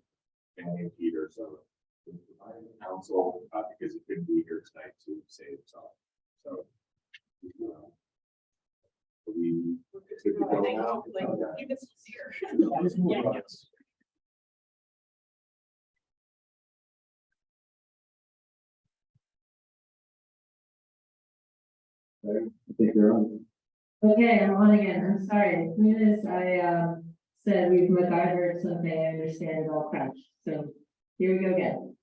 County and Peter, so we provided the council, because he couldn't be here tonight to say himself. So, we. it's good to go now. Keep it sincere. Yes. I think they're on. Okay, I'm on again. I'm sorry. As soon as I said we've MacGyvered something, I understand it all crashed. So here we go again.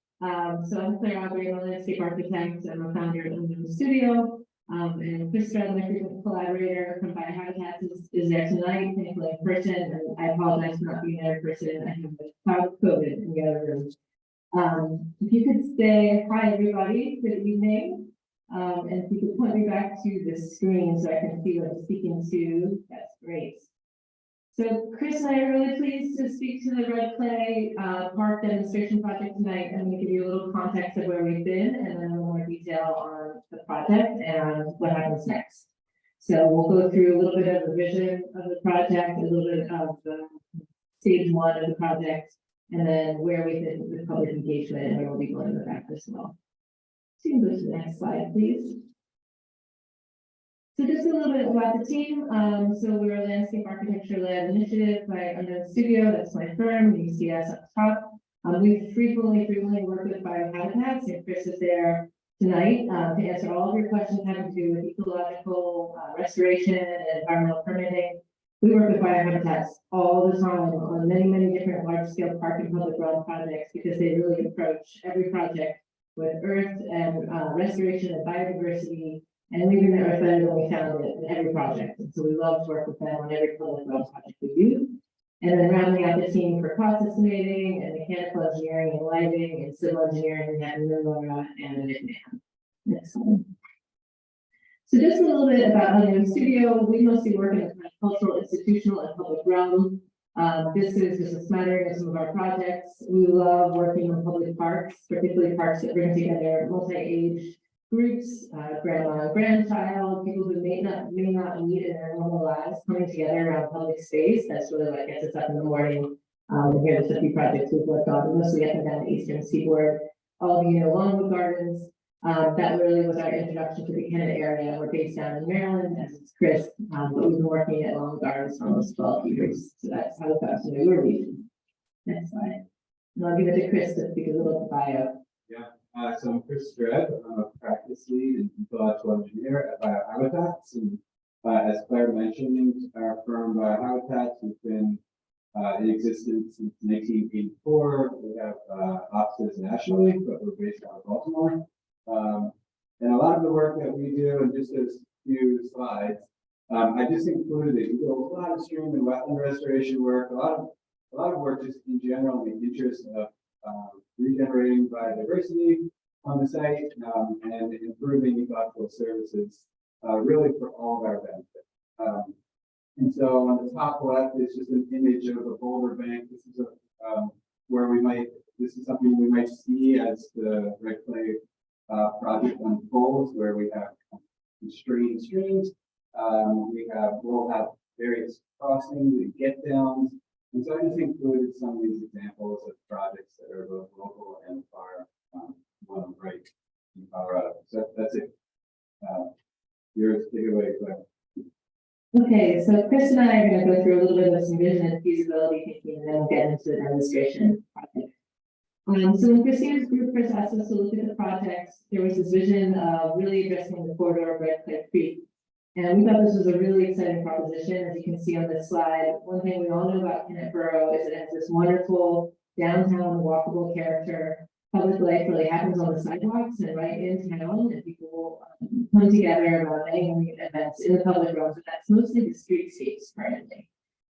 So I'm Claire Aubrey, I'm a landscape architect. I'm a founder of the studio. And Chris Stroud, my frequent collaborator from Biohabitats is there tonight, thankfully in person. And I apologize for not being there in person. I have a cloud of COVID in the other room. If you could say hi, everybody. Good evening. And if you could point me back to the screen so I can see what I'm speaking to, that's great. So Chris and I are really pleased to speak to the Red Clay Park demonstration project tonight. I'm going to give you a little context of where we've been and then a little more detail on the project and what happens next. So we'll go through a little bit of the vision of the project, a little bit of the stage one of the project, and then where we've been with public engagement and where we'll be going with that as well. So you can go to the next slide, please. So just a little bit about the team. So we're a landscape architecture-led initiative by Unknown Studio. That's my firm. You see us up top. We frequently work with Biohabitats, and Chris is there tonight to answer all of your questions having to do with ecological restoration and environmental permitting. We work with Biohabitats all the time on many different large-scale park and public realm projects because they really approach every project with earth and restoration and biodiversity and leaving the earth better than we found it in every project. And so we love to work with them on every public realm project we do. And then rounding out the team for cost estimating and mechanical engineering and lighting and civil engineering, we have Laura and Nick Man. Next one. So just a little bit about Unknown Studio. We mostly work in the cultural, institutional, and public realm. This is just a smattering of some of our projects. We love working on public parks, particularly parks that bring together multi-age groups, grandma and grandchild, people who may not meet in their normal lives, coming together around public space. That's really what gets us up in the morning. Here's a few projects we've worked on, mostly up and down the eastern seaboard. All of you know Longwood Gardens. That really was our introduction to the Kennett area. We're based down in Maryland, as it's Chris, but we've been working at Longwood Gardens for almost 12 years. So that's how we got to know your region. Next slide. And I'll give it to Chris to speak a little bit bio. Yeah, so I'm Chris Stroud. I'm a practice lead and ecological engineer at Biohabitats. And as Claire mentioned, our firm Biohabitats has been in existence since 1984. We have offices nationally, but we're based out of Baltimore. And a lot of the work that we do, and just as few slides, I just included it. We do a lot of stream and wetland restoration work, a lot of work just in general in the interest of regenerating biodiversity on the site and improving ecological services, really for all of our benefit. And so on the top left is just an image of a boulder bank. This is this is something we might see as the Red Clay project unfolds, where we have constrained streams. We'll have various crossings and get downs. And so I just included some of these examples of projects that are both local and far one right in Colorado. So that's it. Yours, take it away, Claire. Okay, so Chris and I are going to go through a little bit of some vision and feasibility thinking, and then we'll get into the demonstration project. So when Christina's group first asked us to look at the projects, there was this vision of really addressing the corridor of Red Clay Creek. And we thought this was a really exciting proposition. As you can see on this slide, one thing we all know about Kennett Borough is it has this wonderful downtown walkable character. Public life really happens on the sidewalks and right in town, and people come together about many events in the public realm, but that's mostly the streetscapes currently.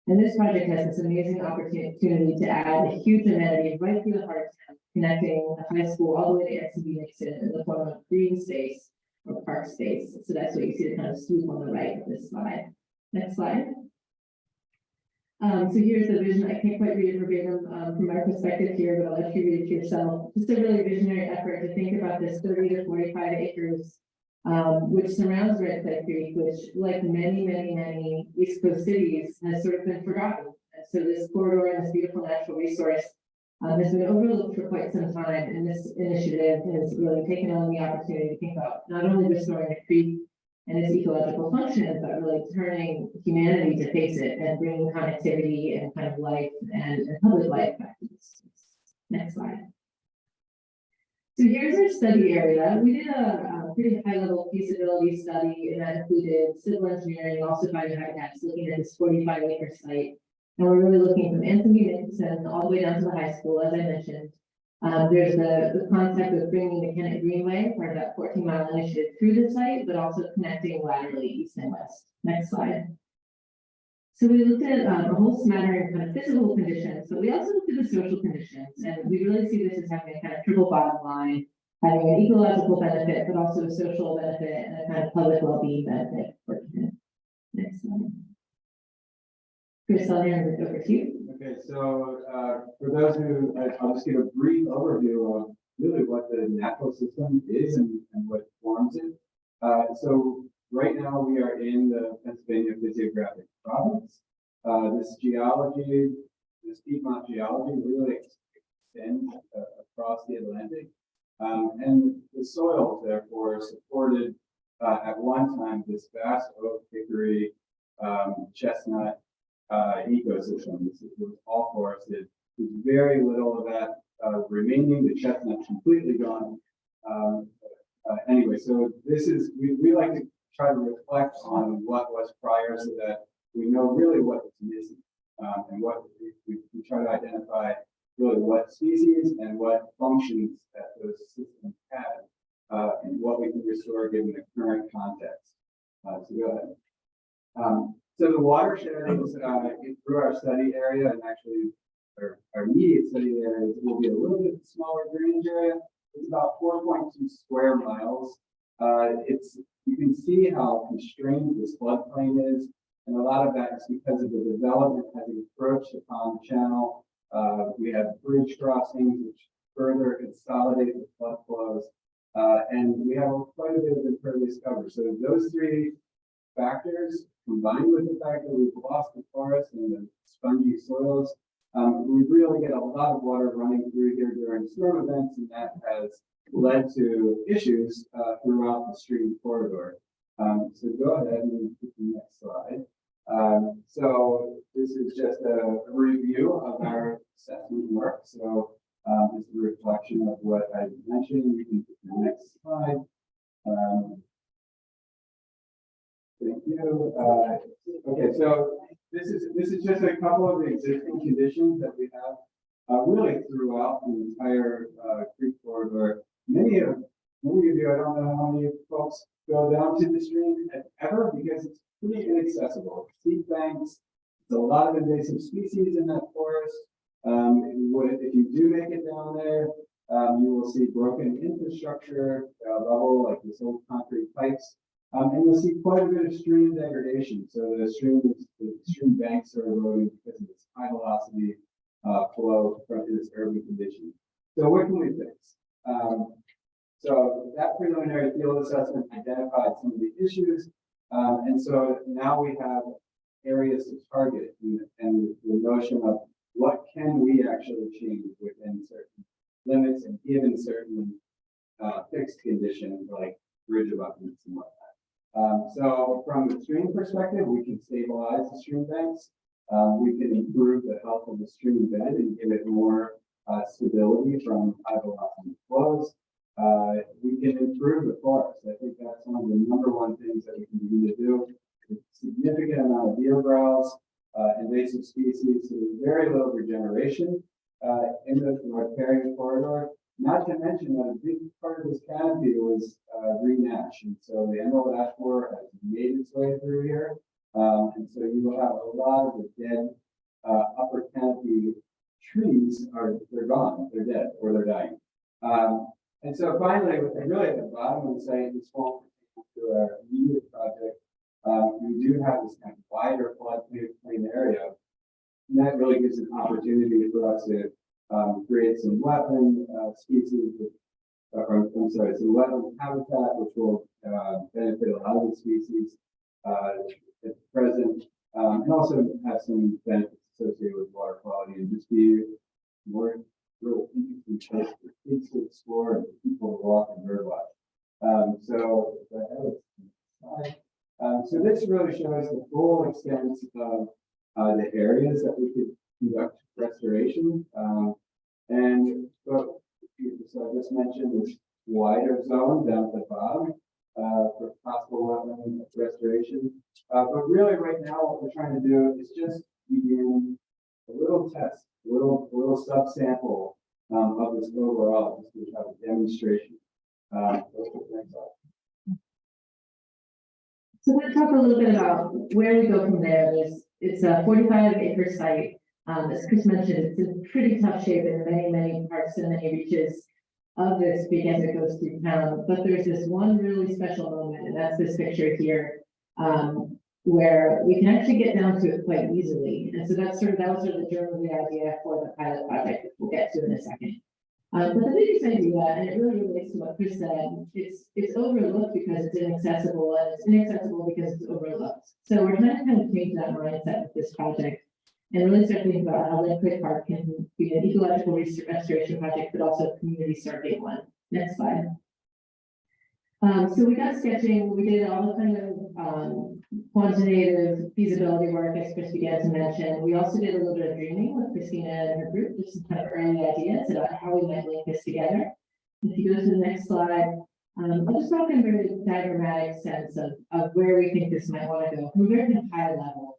And this project has this amazing opportunity to add a huge amenity right through the heart of town, connecting the high school all the way to SUV Nixon in the form of green space or park space. So that's what you see the kind of swoop on the right of this slide. Next slide. So here's the vision. I can't quite read it verbatim, from my perspective here, but I'll let you read it to yourself. Just a really visionary effort to think about this 30 to 45 acres, which surrounds Red Clay Creek, which, like many East Coast cities, has sort of been forgotten. And so this corridor and this beautiful natural resource has been overlooked for quite some time, and this initiative has really taken on the opportunity to think about not only restoring the creek and its ecological function, but really turning humanity to face it and bringing connectivity and kind of life and public life back to this space. Next slide. So here's our study area. We did a pretty high level feasibility study, and that included civil engineering, also biohabitats, looking at this 45-acre site. And we're really looking from Anthony Nicholson all the way down to the high school, as I mentioned. There's the concept of bringing the Kennett Greenway, part of that 14-mile initiative, through the site, but also connecting laterally east and west. Next slide. So we looked at a whole smattering of kind of physical conditions, but we also looked at the social conditions, and we really see this as having a kind of triple bottom line, having an ecological benefit, but also a social benefit and a kind of public well-being benefit for Kennett. Next slide. Chris, I'll hand it over to you. Okay, so for those who, I'll just give a brief overview of really what the natural system is and what forms it. So right now we are in the Pennsylvania physiographic province. This geology, this Piedmont geology really extends across the Atlantic. And the soils therefore supported at one time this vast oak, hickory, chestnut ecosystem. It was all forested. There's very little of that remaining. The chestnut's completely gone. Anyway, so this is, we like to try to reflect on what was prior so that we know really what is missing. And what we try to identify really what species and what functions that those systems had, and what we can restore given the current context. So go ahead. So the watersheds through our study area, and actually our immediate study area will be a little bit smaller drainage area. It's about 4.2 square miles. You can see how constrained this floodplain is, and a lot of that is because of the development having encroached upon the channel. We have bridge crossings which further consolidate the flood flows, and we have quite a bit of impervious cover. So those three factors, combined with the fact that we've lost the forest and the spongy soils, we really get a lot of water running through here during storm events, and that has led to issues throughout the stream corridor. So go ahead and put the next slide. So this is just a review of our assessment work. So it's a reflection of what I mentioned. We can put the next slide. Thank you. Okay, so this is just a couple of the existing conditions that we have really throughout the entire creek corridor. Many of you, I don't know how many folks go down to the stream ever because it's pretty inaccessible. Steep banks, there's a lot of invasive species in that forest. If you do make it down there, you will see broken infrastructure level, like these old concrete pipes. And you'll see quite a bit of stream degradation. So the stream banks are eroding because of this high velocity flow from this urban condition. So what can we fix? So that preliminary field assessment identified some of the issues. And so now we have areas to target and the notion of what can we actually change within certain limits and given certain fixed conditions like bridge abutments and whatnot. So from the stream perspective, we can stabilize the stream banks. We can improve the health of the stream bed and give it more stability from high velocity flows. We can improve the forest. I think that's one of the number one things that we can begin to do. A significant amount of deer browse, invasive species, so there's very little regeneration in the riparian corridor. Not to mention that a big part of this canopy was green ash, and so the emerald ash borer has made its way through here, and so you will have a lot of the dead upper canopy trees they're gone, they're dead or they're dying. And so finally, really at the bottom of the site, this won't pertain to our immediate project. We do have this kind of wider floodplain area And that really gives an opportunity for us to create some wetland species, I'm sorry, some wetland habitat, which will benefit a lot of the species at present, and also have some benefits associated with water quality and just be more real interesting place for kids to explore and for people to walk and bird watch. So this really shows the full extent of the areas that we could conduct restoration. So I just mentioned this wider zone down at the bottom for possible wetland restoration. But really right now, what we're trying to do is just begin a little test, a little subsample of this overall, just to have a demonstration. So let's talk a little bit about where we go from there. It's a 45-acre site. As Chris mentioned, it's in pretty tough shape in many parts and many reaches of this creek as it goes through town. But there's this one really special moment, and that's this picture here, where we can actually get down to it quite easily. And so that was sort of the germ of the idea for the pilot project, which we'll get to in a second. But the biggest idea, and it really relates to what Chris said, it's overlooked because it's inaccessible, and it's inaccessible because it's overlooked. So we're trying to kind of change that mindset with this project and really start thinking about how Lake Creek Park can be an ecological restoration project, but also a community survey one. Next slide. So we got sketching, we did all the kind of quantitative feasibility work, as Chris began to mention. We also did a little bit of dreaming with Christina and her group, just some kind of early ideas about how we might link this together. If you go to the next slide, I'll just talk in a very diagrammatic sense of where we think this might want to go from a very high level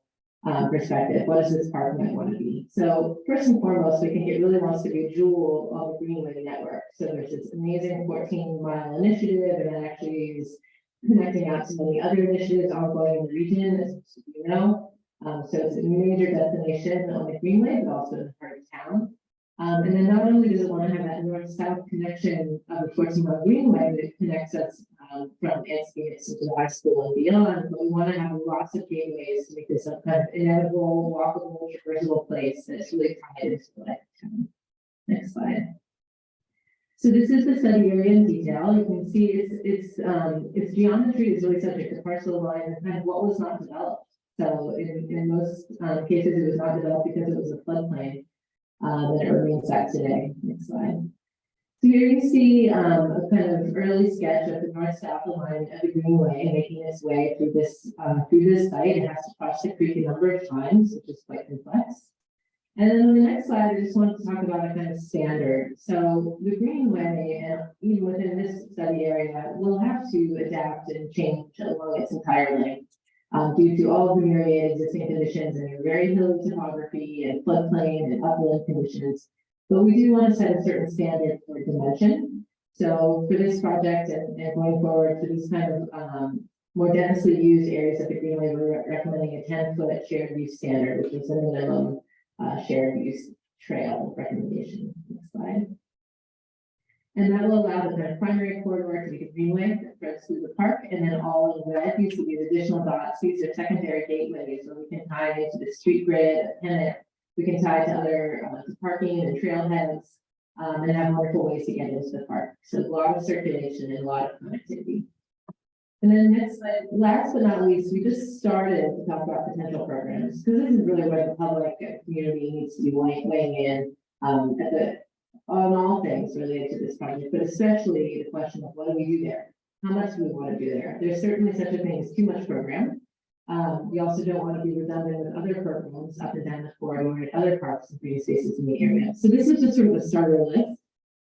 perspective. What does this park might want to be? So first and foremost, we think it really wants to be a jewel of the Greenway network. So there's this amazing 14-mile initiative, and that actually is connecting out to many other initiatives ongoing in the region, as you know. So it's a major destination on the Greenway, but also in the heart of town. And then not only does it want to have that north-south connection of the 14-mile Greenway that connects us from Anspecius to the high school and beyond, but we want to have lots of gateways to make this a kind of inevitable, walkable, traversable place that's really tied into the life of town. Next slide. So this is the study area in detail. You can see its geometry is really subject to parcel lines and kind of what was not developed. So in most cases, it was not developed because it was a floodplain. That it remains at today. Next slide. So here you see a kind of early sketch of the north-south alignment of the Greenway making its way through this site. It has to cross the creek a number of times, which is quite complex. And then on the next slide, I just wanted to talk about a kind of standard. So the Greenway, and even within this study area, will have to adapt and change along its entire length. Due to all of the myriad existing conditions and very hilly topography and floodplain and upland conditions. But we do want to set a certain standard for dimension. So for this project and going forward for these kind of more densely used areas of the Greenway, we're recommending a 10-foot shared use standard, which is a minimum shared use trail recommendation. Next slide. And that will allow the kind of primary corridor to be the Greenway that spreads through the park, and then all of red, these will be the additional dots. These are secondary gateways where we can tie into the street grid, and we can tie to other parking and trailheads, and have wonderful ways to get into the park. So a lot of circulation and a lot of connectivity. And then next slide, last but not least, we just started to talk about potential programs, because this is really where the public and community needs to be weighing in on all things related to this project, but especially the question of what do we do there? How much do we want to do there? There's certainly such a thing as too much program. We also don't want to be redundant with other programs up and down the corridor and other parks and green spaces in the area. So this is just sort of a starter list,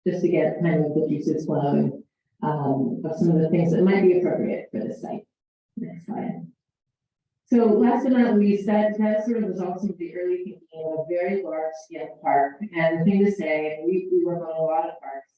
just to get kind of the juices flowing of some of the things that might be appropriate for this site. Next slide. So last but not least, that sort of results in the early thinking of a very large scale park. And the thing to say, we work on a lot of parks.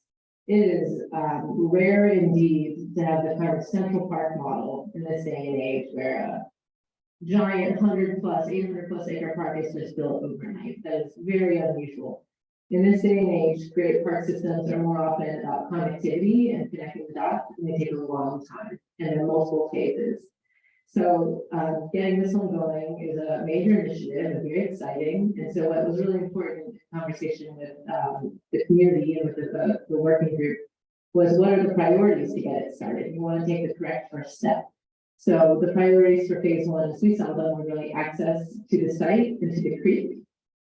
It is rare indeed to have the kind of central park model in this day and age where a giant 100+, 800+ acre park is just built overnight. That is very unusual. In this day and age, great park systems are more often about connectivity and connecting the dots, and they take a long time, and there are multiple phases. So, getting this one going is a major initiative and very exciting. And so what was really important in conversation with, the community and with the working group was what are the priorities to get it started? You want to take the correct first step. So the priorities for phase one, as we saw them, were really access to the site and to the creek,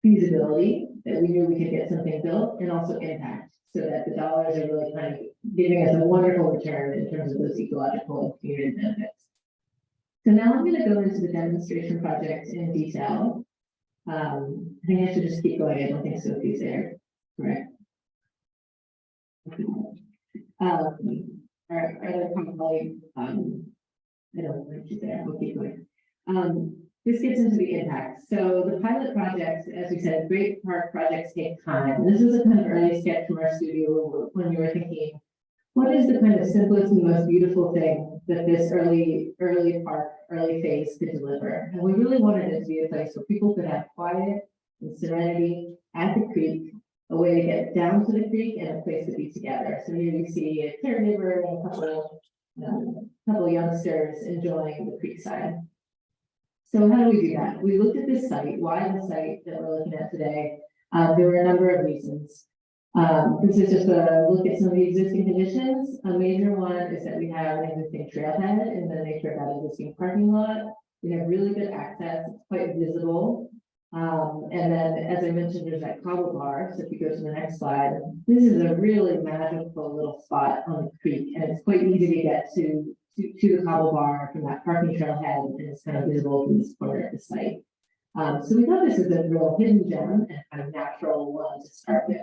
feasibility, that we knew we could get something built, and also impact, so that the dollars are really kind of giving us a wonderful return in terms of those ecological and community benefits. So now I'm going to go into the demonstration project in detail. I think I should just keep going. I don't think Sophie's there, correct? Our other colleague, I don't think she's there. We'll keep going. This gets into the impact. So the pilot projects, as we said, great park projects take time. This was a kind of early sketch from our studio when we were thinking, what is the kind of simplest and most beautiful thing that this early phase could deliver? And we really wanted it to be a place where people could have quiet and serenity at the creek, a way to get down to the creek, and a place to be together. So here you see a caregiver and a couple youngsters enjoying the creek side. So how do we do that? We looked at this site. Why the site that we're looking at today? There were a number of reasons. This is just a look at some of the existing conditions. A major one is that we have an existing trailhead in the nature of that existing parking lot. We have really good access, it's quite visible. And then, as I mentioned, there's that cobble bar. So if you go to the next slide, this is a really magical little spot on the creek, and it's quite easy to get to the cobble bar from that parking trailhead, and it's kind of visible from this corner of the site. So we thought this is a real hidden gem and kind of natural one to start with.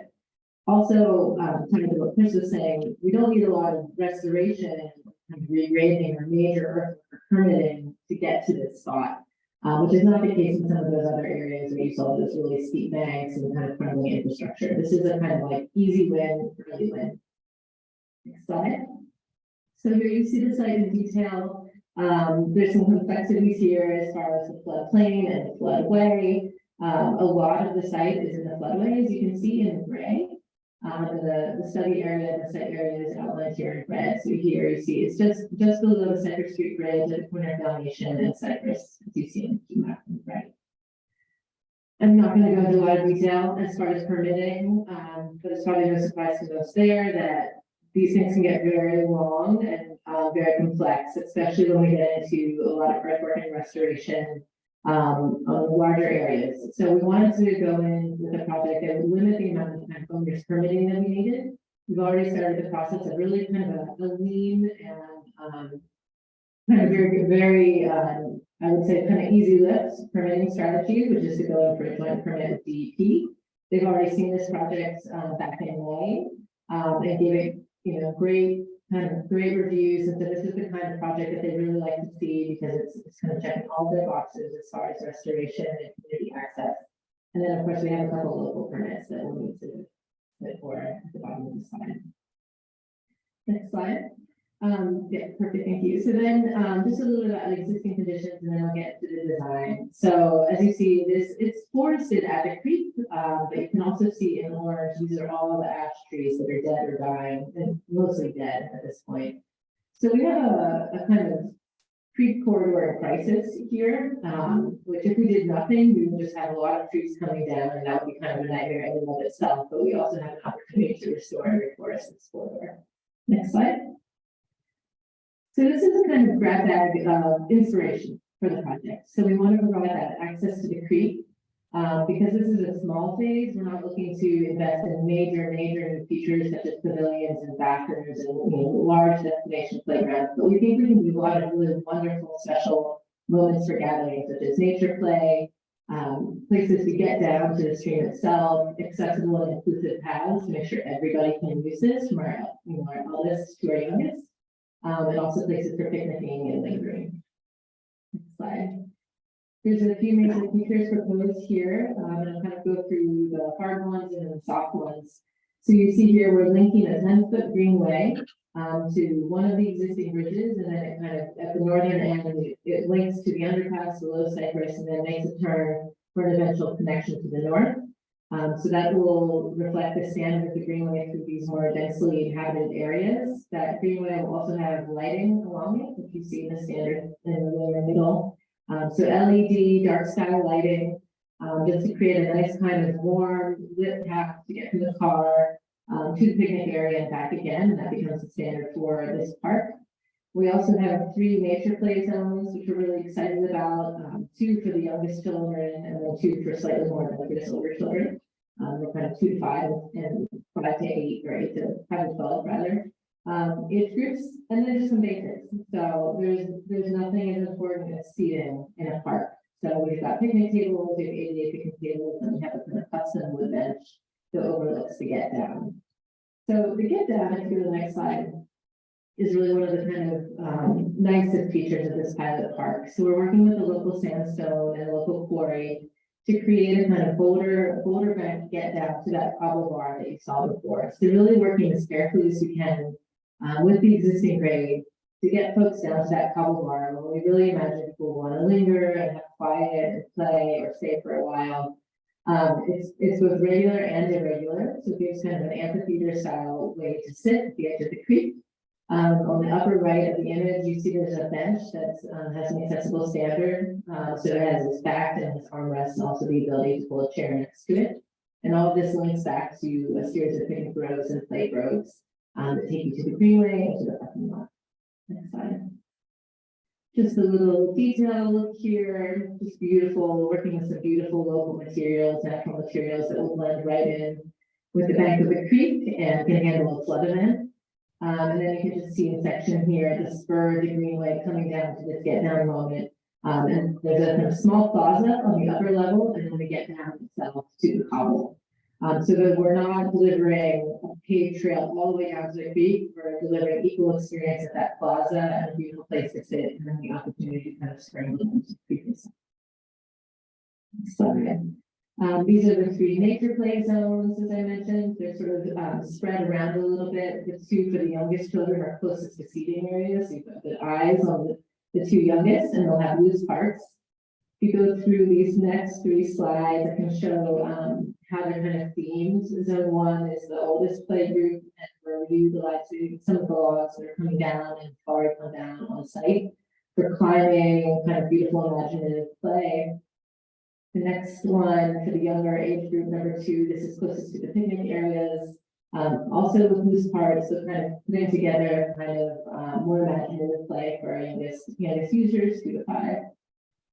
Also, kind of what Chris was saying, we don't need a lot of restoration and regrading or major earthwork permitting to get to this spot, which is not the case in some of those other areas where you saw those really steep banks and kind of friendly infrastructure. This is a kind of like easy win, early win. Next slide. So here you see the site in detail. There's some complexities here as far as the floodplain and the floodway. A lot of the site is in the floodway, as you can see in gray. The study area, the site area is outlined here in red. So here you see it's just below the Center Street Bridge at the corner of Foundation and Cypress, as you see in the key map in red. I'm not going to go into a lot of detail as far as permitting, but it's probably no surprise to those there that these things can get very long and very complex, especially when we get into a lot of earthwork and restoration on larger areas. So we wanted to go in with a project that would limit the amount of time owners permitting that we needed. We've already started the process of really kind of a lean and kind of very, I would say kind of easy lift permitting strategy, which is to go in for a joint permit with DEP. They've already seen this project back in May and gave it, great reviews, and so this is the kind of project that they really like to see because it's kind of checking all their boxes as far as restoration and community access. And then of course we have a couple of local permits that we'll need to put for at the bottom of the slide. Next slide. Yeah, perfect, thank you. So then just a little bit about the existing conditions, and then I'll get to the design. So as you see, it's forested at the creek, but you can also see in orange, these are all the ash trees that are dead or dying, and mostly dead at this point. So we have a kind of creek corridor crisis here, which if we did nothing, we would just have a lot of trees coming down, and that would be kind of a nightmare in and of itself, but we also have an opportunity to restore every forest in this corridor. Next slide. So this is a kind of grab bag inspiration for the project. So we want to provide that access to the creek. Because this is a small phase, we're not looking to invest in major new features such as pavilions and bathrooms and large destination playgrounds. But we think we can do a lot of really wonderful special moments for gatherings, such as nature play, places to get down to the stream itself, accessible and inclusive paths to make sure everybody can use this, from our eldest to our youngest. And also places for picnicking and lingering. Next slide. There's a few major features proposed here. And I'll kind of go through the hard ones and the soft ones. So you see here, we're linking a 10-foot greenway to one of the existing bridges, and then it kind of at the northern end, it links to the underpass below Cypress, and then makes a turn for an eventual connection to the north. So that will reflect the standard of the greenway through these more densely inhabited areas. That greenway will also have lighting along it, which you see in the standard in the lower middle. So LED, dark sky lighting, just to create a nice kind of warm lit path to get from the car to the picnic area and back again. That becomes the standard for this park. We also have 3 nature play zones, which we're really excited about, 2 for the youngest children and then 2 for slightly more adventurous older children. We're kind of 2 to 5 and 5 to 8 or 8 to 5 to 12 rather. Age groups, and then just some basics. So there's nothing as important as seating in a park. So we've got picnic tables, we have ADA picnic tables, and we have a kind of custom wood bench that overlooks the get down. So the get down, if you go to the next slide, is really one of the kind of nicest features of this pilot park. So we're working with the local sandstone and local quarry to create a kind of boulder bank get down to that cobble bar that you saw before. So really working as carefully as you can with the existing grade to get folks down to that cobble bar when we really imagine people want to linger and have quiet and play or stay for a while. It's both regular and irregular, so it gives kind of an amphitheater style way to sit at the edge of the creek. On the upper right of the image, you see there's a bench that has an accessible standard. So it has its back and its armrest and also the ability to pull a chair next to it. And all of this links back to a series of picnic rows and plate roads that take you to the greenway and to the parking lot. Next slide. Just a little detail here, just beautiful, working with some beautiful local materials, natural materials that will blend right in with the bank of the creek and can handle a flood event. And then you can just see in section here, the spur of the greenway coming down to this get down moment. And there's a kind of small plaza on the upper level, and then we get down itself to the cobble. So that we're not delivering a paved trail all the way down to the creek, we're delivering equal experience at that plaza and a beautiful place to sit, and then the opportunity to kind of scramble into the creek. These are the 3 nature play zones, as I mentioned. They're sort of spread around a little bit. The 2 for the youngest children are closest to seating areas. So you've got the eyes on the 2 youngest, and they'll have loose parts. If you go through these next 3 slides, I can show how they're kind of themed. Zone 1 is the oldest play group, and where we utilize some of the logs that are coming down and already come down on site for climbing, kind of beautiful imaginative play. The next one for the younger age group, number 2, this is closest to the picnic areas. Also with loose parts, so kind of putting together kind of more imaginative play for our youngest users, 2 to 5.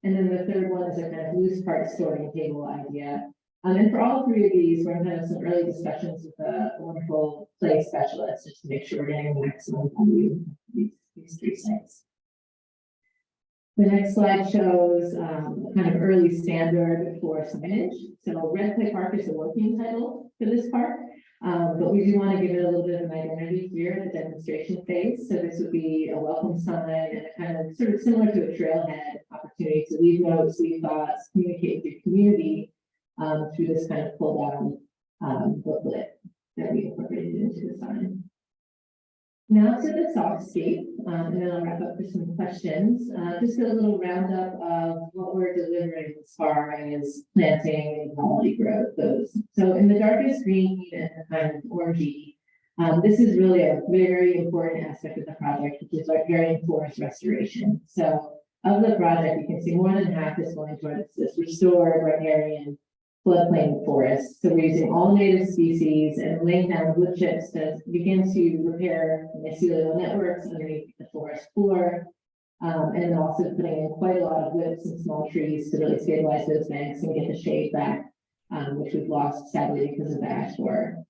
And then the third one is a kind of loose part sorting table idea. And for all 3 of these, we're going to have some early discussions with a wonderful play specialist just to make sure we're getting the maximum value of these 3 sites. The next slide shows kind of early standard for signage. So Red Clay Park is the working title for this park, but we do want to give it a little bit of an identity here at the demonstration phase. So this would be a welcome sign and a kind of sort of similar to a trailhead opportunity to leave notes, leave thoughts, communicate with your community through this kind of pull down booklet that we incorporated into the sign. Now to the softscape, and then I'll wrap up for some questions. Just a little roundup of what we're delivering as far as planting and quality growth goes. So in the darkest green and the kind of orangey, this is really a very important aspect of the project, which is riparian forest restoration. So of the project, you can see more than half is going towards this restored riparian floodplain forest. So we're using all native species and laying down wood chips to begin to repair mycelial networks underneath the forest floor. And then also putting in quite a lot of whips and small trees to really stabilize those banks and get the shade back, which we've lost sadly because of the ash borer.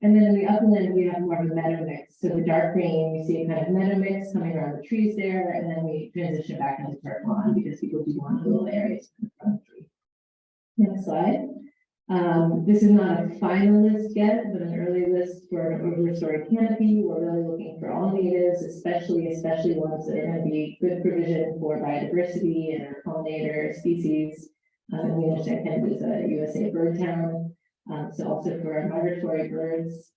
And then in the upland, we have more of a meadow mix. So the dark green, you see a kind of meadow mix coming around the trees there, and then we transition back into turf lawn because people do want little areas from the tree. Next slide. This is not a final list yet, but an early list for an over-restored canopy. We're really looking for all natives, especially ones that are going to be good provision for biodiversity and our pollinator species. And we understand Canada is a USA bird town, so also for our migratory birds.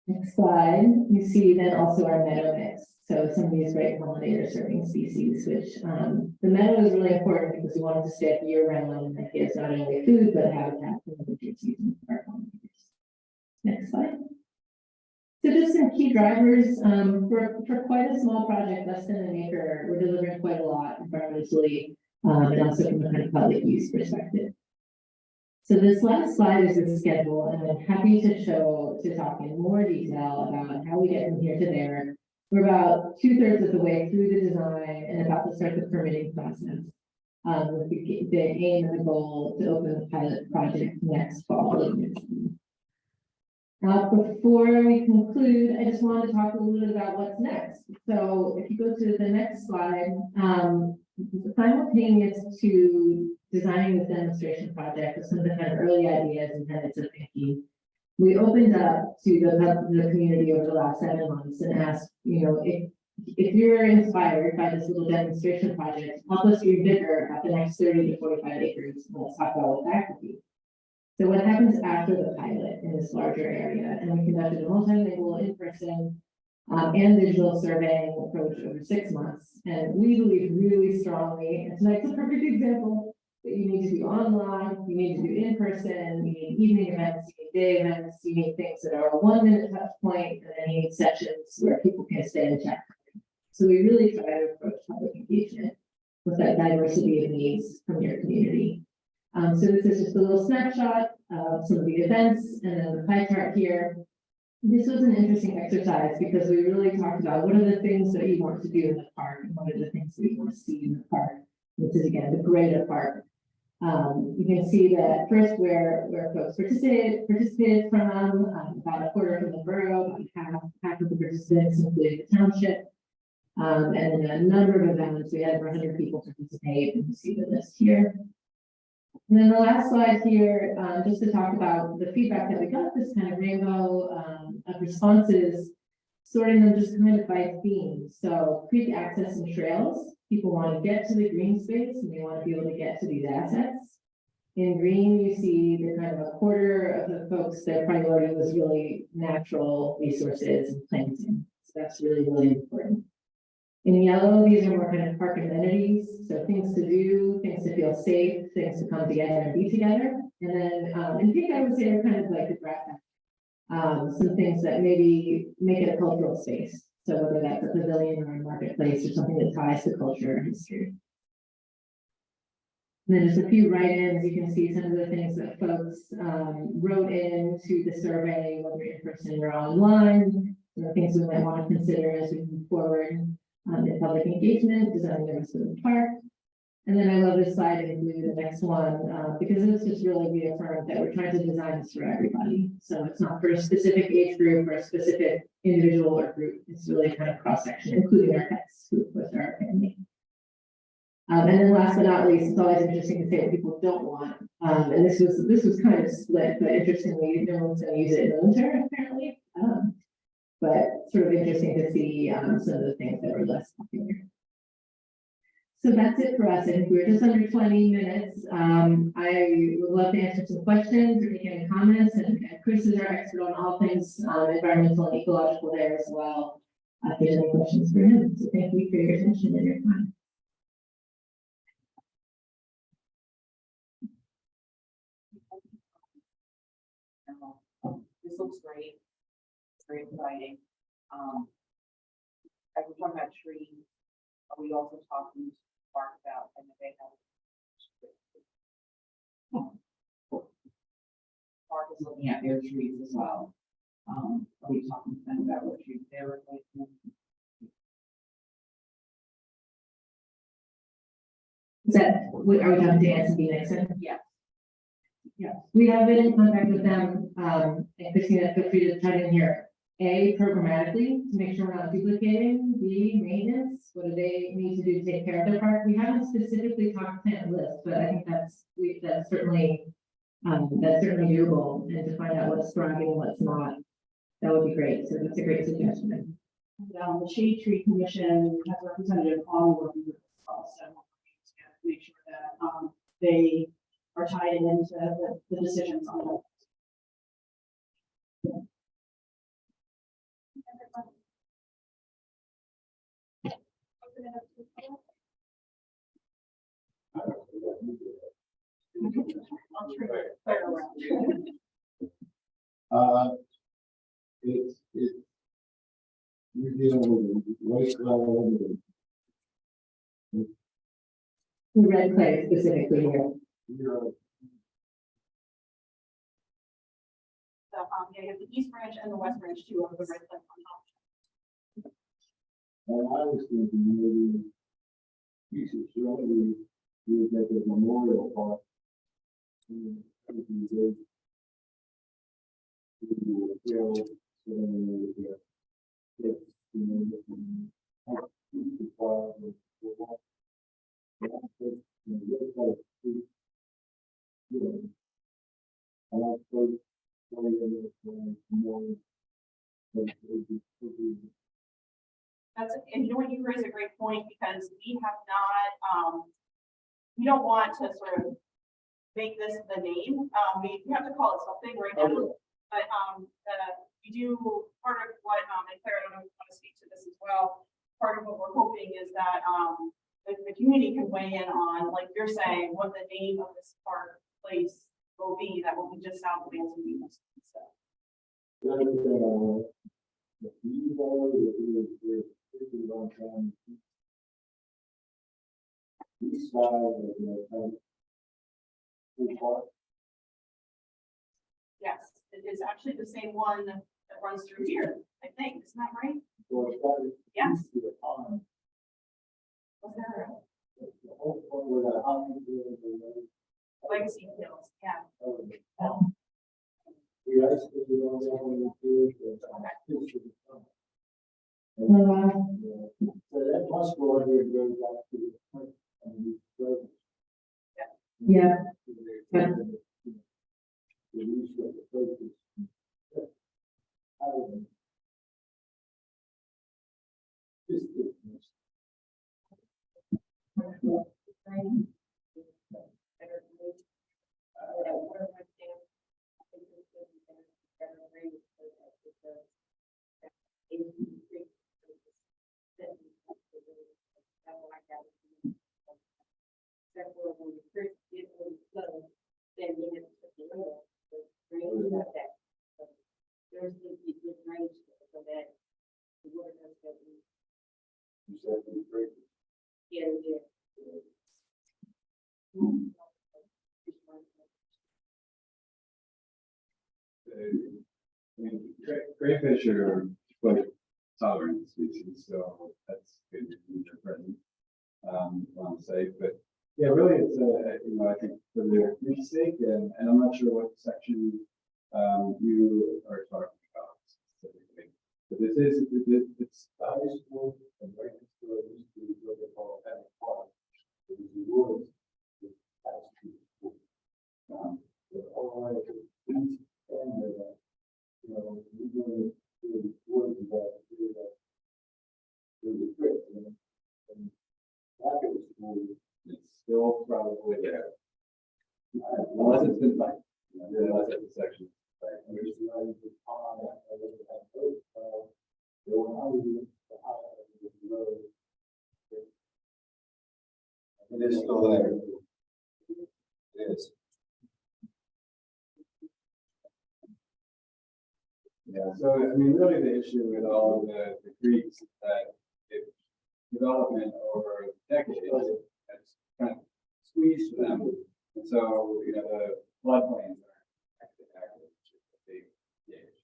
Next slide, you see then also our meadow mix. So some of these great pollinator serving species, which, the meadow is really important because we want it to stay up year round and gives not only food, but habitat for the winter season for our pollinators. Next slide. So just some key drivers, for quite a small project, less than an acre, we're delivering quite a lot environmentally, and also from a kind of public use perspective. So this last slide is the schedule, and I'm happy to talk in more detail about how we get from here to there. We're about 2/3 of the way through the design and about to start the permitting process. With the aim and the goal to open the pilot project next fall. Before we conclude, I just wanted to talk a little bit about what's next. So if you go to the next slide, simultaneous to designing this demonstration project with some of the kind of early ideas and tenets of thinking, we opened up to the community over the last 7 months and asked, if you're inspired by this little demonstration project, help us dream bigger at the next 30 to 45 acres. Let's talk about what that could be. So what happens after the pilot in this larger area? And we conducted a multilingual in-person and digital surveying approach over 6 months. And we believe really strongly, and tonight's a perfect example, that you need to do online, you need to do in person, you need evening events, you need day events, you need things that are a 1-minute touch point, and then you need sessions where people can stay and chat. So we really try to approach public engagement with that diversity of needs from your community. So this is just a little snapshot of some of the events and then the pie chart here. This was an interesting exercise because we really talked about what are the things that you want to do in the park and what are the things that you want to see in the park. This is again the greater park. You can see that first where folks participated from, about a quarter from the borough, about half of the participants, including the township. And then a number of events, we had over 100 people participate, and you see the list here. And then the last slide here, just to talk about the feedback that we got, this kind of rainbow of responses, sorting them just kind of by theme. So creek access and trails, people want to get to the green space and they want to be able to get to these assets. In green, you see the kind of a quarter of the folks, their priority was really natural resources and planting. So that's really, really important. In yellow, these are more kind of park amenities, so things to do, things to feel safe, things to come together and be together. And then in pink, I would say are kind of like the graphic, some things that maybe make it a cultural space. So whether that's a pavilion or a marketplace or something that ties to culture or history. And then just a few write-ins, you can see some of the things that folks wrote into the survey, whether in person or online, the things we might want to consider as we move forward. In public engagement, designing the rest of the park. And then I love this slide and include the next one because it's just really reaffirmed that we're trying to design this for everybody. So it's not for a specific age group or a specific individual or group. It's really kind of cross-section, including our pets, who of course are our family. And then last but not least, it's always interesting to say what people don't want. And this was kind of split, but interestingly, no one's going to use it in the winter, apparently. But sort of interesting to see some of the things that were less popular. So that's it for us. I think we're just under 20 minutes. I would love to answer some questions or make any comments. And Chris is our expert on all things environmental and ecological there as well. If there's any questions for him. So thank you for your attention and your time. This looks great. It's very exciting. As we're talking about trees, are we also talking to Park about, and they have Park is looking at their trees as well. Are we talking to them about what trees they're replacing? Is that, are we talking to Anson B. Nixon? Yeah. Yeah, we have been in contact with them, and Christina, feel free to chime in here. A, programmatically, to make sure we're not duplicating. B, maintenance, what do they need to do to take care of their park? We haven't specifically talked plant list, but I think that's certainly doable, and to find out what's thriving and what's not, that would be great. So that's a great suggestion. The Shade Tree Commission has a representative on the working group also, to make sure that they are tied into the decisions on that. open it up to the public. I'll try to clear around. It's, you're dealing with waste level. Red clay specifically here. You're, Yeah, you have the east branch and the west branch too of the red cliff on top. and I was thinking maybe you should surely, you would make a memorial park. If you did. You would build, so then you would, if, you know, the fire, and I suppose, more. That's, and you know what, you raise a great point, because we have not, we don't want to sort of make this the name. We have to call it something right now. But, we do, part of what, and Claire, I don't know if you want to speak to this as well. Part of what we're hoping is that, the community can weigh in on, like you're saying, what the name of this park place will be, that will be just south of Lansing Beach. So, The other thing I want, if you know that you're pretty long time. East side of the, full park, yes, it is actually the same one that runs through here, I think, isn't that right? so it's got to. Yes. To the pond, Was there the whole part where that house is, a legacy hills? Yeah. the ice that you don't know when you do it. So that must go over and go back to the point, and you go. Yeah. The use of the focus. You said the break. Crayfish are quite tolerant species, so that's good to be present on site. But yeah, really, it's I think for the community's sake, and I'm not sure what section you are talking about specifically. But this is it's High school and right next to it used to be what they call a park. It was the woods. That's the all the way to the east end of that. You know, we go to the woods about the trip, and back at the school, it's still probably there. Unless it's been like, unless it's a section. and there's the pond, and then that boat, they went out of the high, the road. It is still there. It is. Yeah, so I mean, really the issue with all the creeks is that if development over decades has kind of squeezed them. And so, the floodplains are actually active, which is a big gauge.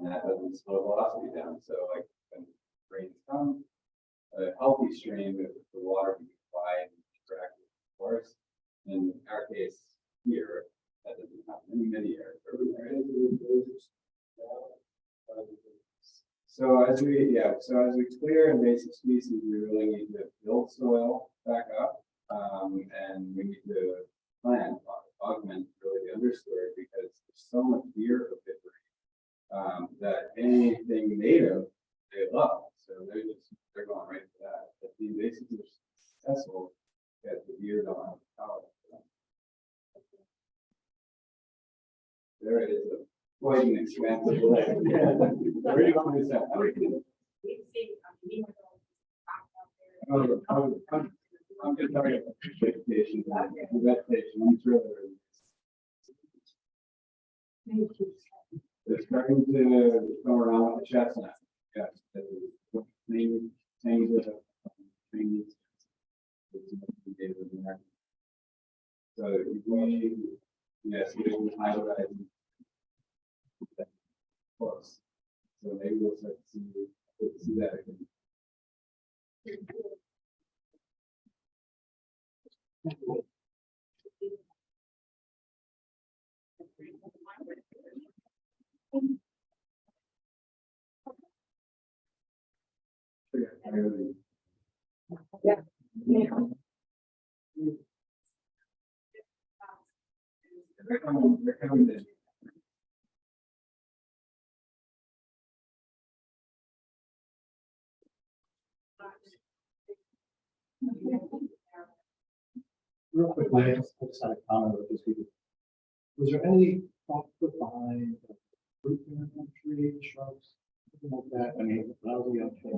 And that doesn't slow velocity down. So like when rains come, a healthy stream, if the water can be applied and interacted with the forest. In our case here, that doesn't happen in many areas. So as we clear invasive species, we really need to build soil back up, and we need to plant, augment really the understory, because there's so much deer herbivory, that anything native they love. So they're going right for that. If the invasives are successful, because the deer don't have power for them. There it is. Quite an expansive land. Yeah. Where do you want me to start? We've seen, we were going back out there I'm just talking about vegetation, the vegetation, I'm sure they're starting to come around with the chestnut. Yes. Mainly, so we, yes, we will highlight close. So maybe we'll start to see that again. They're coming in. Real quickly, I just had a comment with these people. Was there any thought put behind the fruit tree, shrubs, something like that? I mean, when I was a young kid,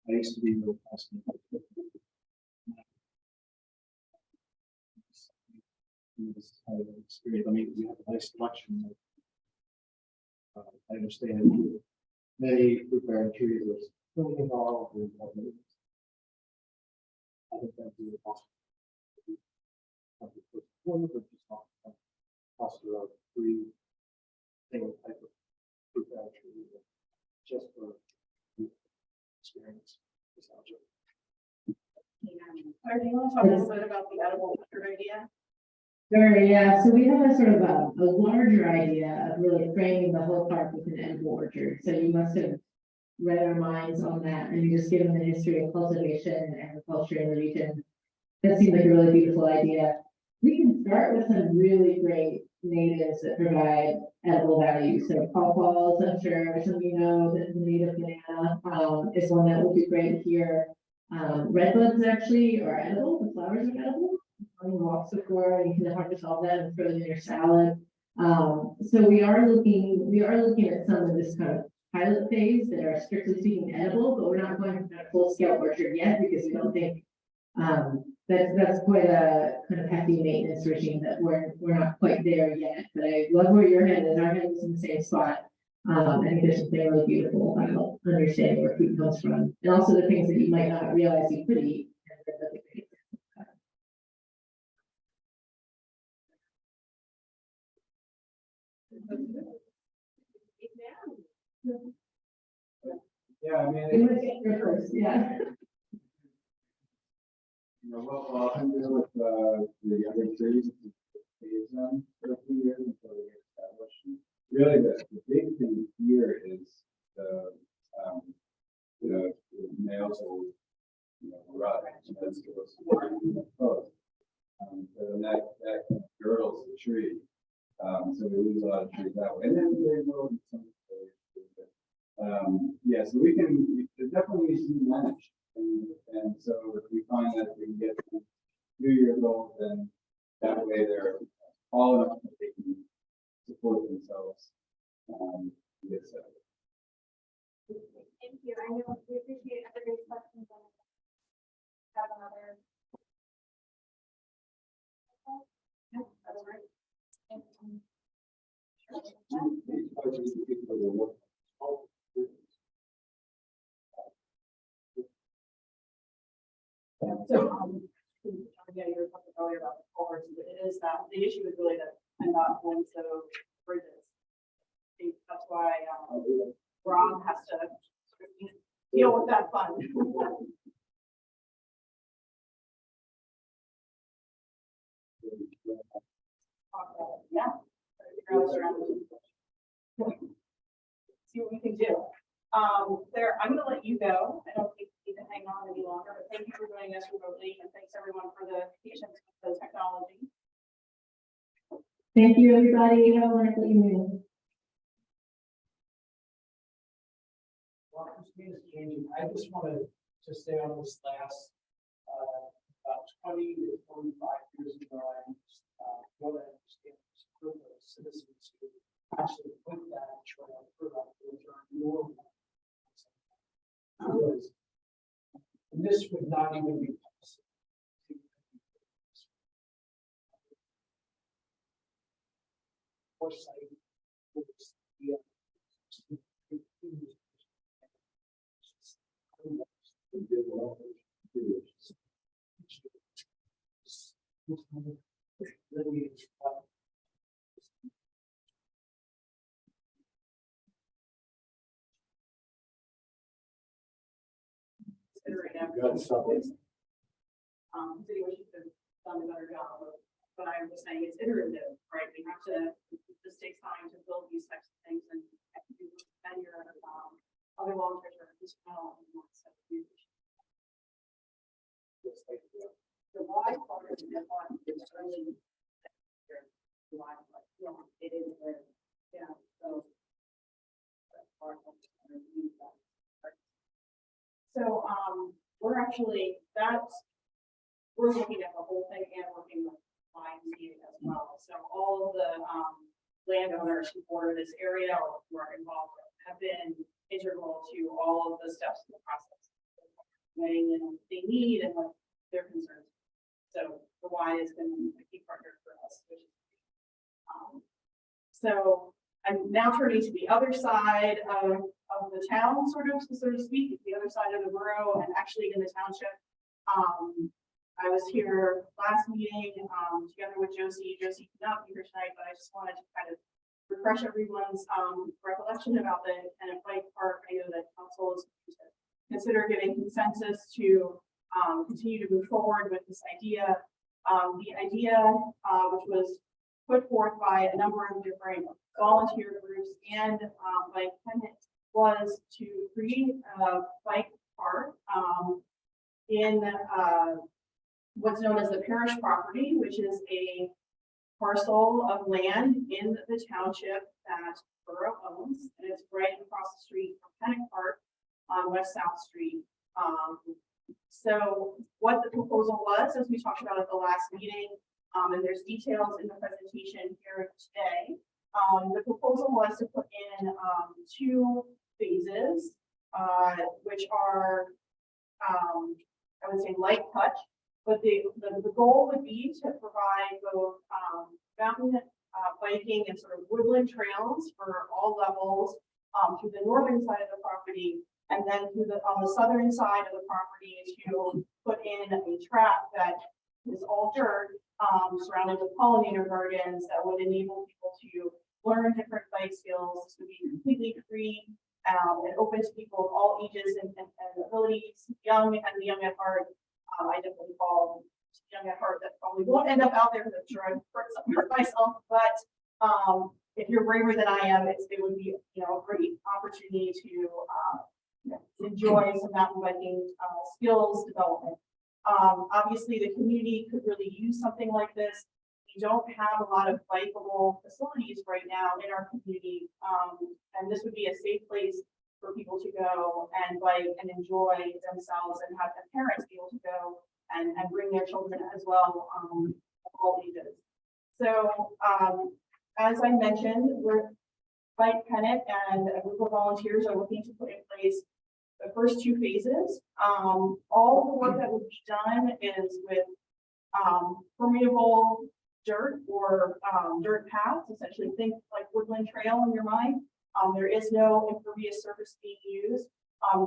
I used to be real fascinated. This kind of experience. I mean, we have a nice selection. I understand many fruit bearing trees are still involved in what it is. I think that'd be awesome. One of them just talked about cluster of three single type of fruit bearing trees just for experience. Claire, do you want to talk a little bit about the edible orchard idea? Sure, yeah, so we have a sort of a larger idea of really framing the whole park with an edible orchard. So you must have read our minds on that and just given the history of cultivation and agriculture in the region. That seemed like a really beautiful idea. We can start with some really great natives that provide edible value. So pawpaws, I'm sure some of you know that the native banana is one that will do great here. Redbuds actually are edible, the flowers are edible. On walks before, you can harvest all that and throw it in your salad. So we are looking at some of this kind of pilot phase that are strictly speaking edible, but we're not going to a full scale orchard yet because we don't think that's quite a kind of hefty maintenance regime that we're not quite there yet. But I love where your head is. Our head is in the same spot. I think there's something really beautiful about understanding where food comes from, and also the things that you might not realize you could eat. Yeah, I mean, You want to get there first, yeah. you know, what often do with the other trees, is them for a few years until they get established. Really, the big thing here is the males will, rut, and that's what's close. So that girdles the tree. So we lose a lot of trees that way, and then they will in some yeah, so it definitely needs to be managed. And so if we find that we can get to 2 years old, then that way they're all enough that they can support themselves. Yes. Thank you. I know we appreciate everybody's questions on it. Have another. No, that's right. So, yeah, you were talking earlier about the culverts, but it is that the issue is really that I'm not going to bridges. I think that's why Rob has to deal with that fund. Yeah. See what we can do. Claire, I'm gonna let you go. I don't think you need to hang on any longer, but thank you for joining us remotely, and thanks everyone for the patience with the technology. Thank you, everybody. Have a wonderful evening. Well, Christine is changing. I just wanted to stay on this last, about 20 to 45 years ago, I what I understand is a group of citizens who actually put that trail throughout the your was And this would not even be possible. Foresight was the, Got something. City wishes to have done a better job of, but I was saying it's iterative, right? We have to, this takes time to build these types of things and your, other volunteers are just well. The why part of the one is really. The why, like, yeah, it is very, yeah, so. that's part of it. So, we're actually, we're looking at the whole thing and working with YMCA as well. So all of the, landowners who border this area or who are involved have been integral to all of the steps in the process. Weighing in what they need and what their concerns. So the Y has been a key partner for us, which is, so I'm now turning to the other side of the town, sort of, so to speak, the other side of the borough and actually in the township. I was here last meeting, together with Josie. Josie could not be here tonight, but I just wanted to kind of refresh everyone's, recollection about the Kenneth Bike Park. I know that council is going to consider giving consensus to, continue to move forward with this idea. The idea, which was put forth by a number of different volunteer groups and, by Kenneth, was to create a bike park, in, what's known as the parish property, which is a parcel of land in the township that Borough owns, and it's right across the street from Kenneth Park on West South Street. So what the proposal was, as we talked about at the last meeting, and there's details in the presentation here today. The proposal was to put in 2 phases, which are, I would say, light touch. But the goal would be to provide both mountain biking and sort of woodland trails for all levels through the northern side of the property, and then through on the southern side of the property to put in a track that is all dirt, surrounded with pollinator gardens that would enable people to learn different bike skills. This would be completely free and open to people of all ages and abilities, young and young at heart. I definitely call young at heart. That probably won't end up out there because I'm sure I've hurt myself. But if you're braver than I am, it would be, a great opportunity to enjoy some mountain biking skills development. Obviously, the community could really use something like this. We don't have a lot of bikeable facilities right now in our community, and this would be a safe place for people to go and bike and enjoy themselves and have their parents be able to go and bring their children as well, of all ages. So, as I mentioned, we're Bike Kenneth and a group of volunteers are looking to put in place the first 2 phases. All the work that would be done is with permeable dirt or dirt paths, essentially think like woodland trail in your mind. There is no impervious surface being used.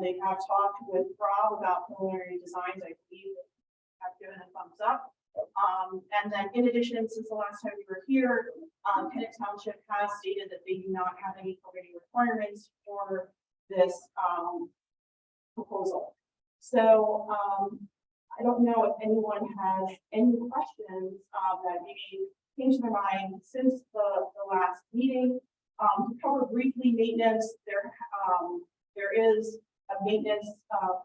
They have talked with Rob about preliminary designs. I believe have given a thumbs up. And then in addition, since the last time we were here, Kenneth Township has stated that they do not have any permitting requirements for this proposal. So I don't know if anyone has any questions that maybe came to their mind since the last meeting. To cover briefly maintenance, there is a maintenance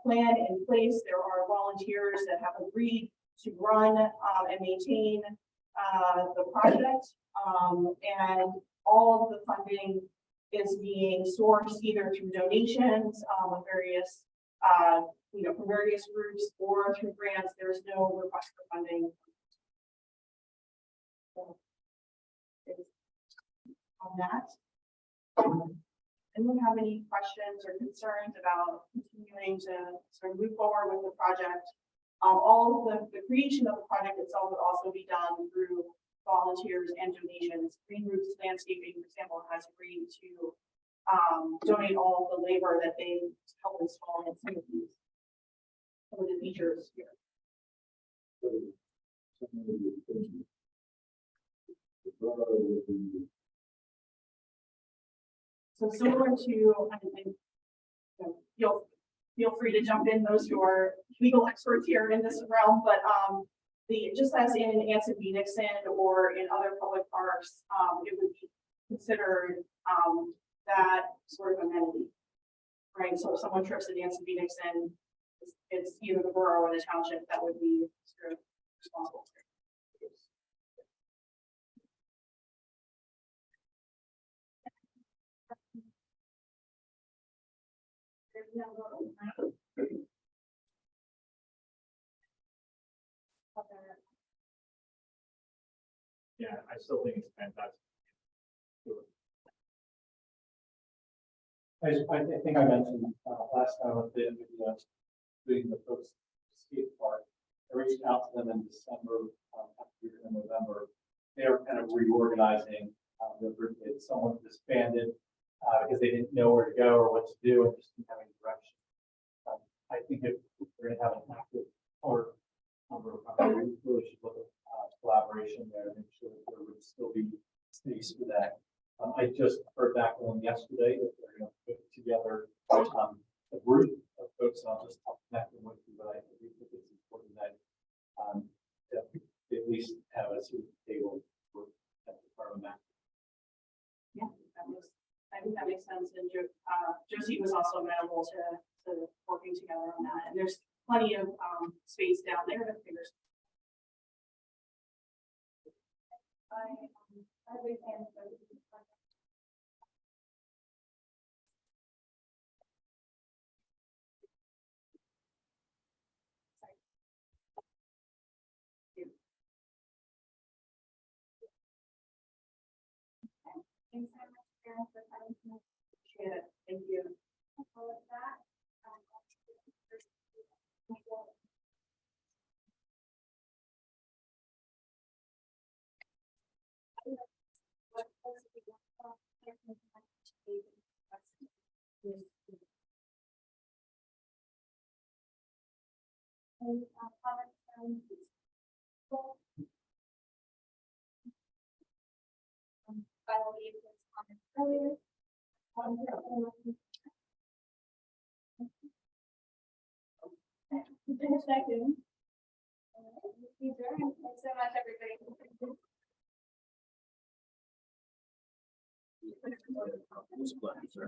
plan in place. There are volunteers that have agreed to run and maintain the project, and all of the funding is being sourced either through donations of various, from various groups or through grants. There is no request for funding. So, on that. anyone have any questions or concerns about continuing to sort of move forward with the project? All of the creation of the project itself would also be done through volunteers and donations. Green Roofs Landscaping, for example, has agreed to donate all of the labor that they help install in some of the features here. So similar to, I think, you'll feel free to jump in, those who are legal experts here in this realm, but just as in Anson B. Nixon or in other public parks, it would be considered that sort of amenity, right? So if someone trips at Anson B. Nixon, it's either the borough or the township that would be sort of responsible. Yeah, I still think it's fantastic. I think I mentioned last time with the doing the folks skate park. I reached out to them in December, after in November. They were kind of reorganizing their group. They somewhat disbanded because they didn't know where to go or what to do and just didn't have any direction. I think if we're going to have an active or number of we really should look at collaboration there and make sure that there would still be space for that. I just heard back from them yesterday that they're going to put together a group of folks. I'll just connect them with you, but I think it's important that that we at least have a sort of table for at the part of that. Yeah, I think that makes sense. And Josie was also amenable to working together on that. And there's plenty of space down there that figures. Thanks so much, Karen, for coming to us. Appreciate it. Thank you. All of that. Any comments from people? I will leave this comment earlier. In a second. Thanks so much, everybody. It was a pleasure, sir.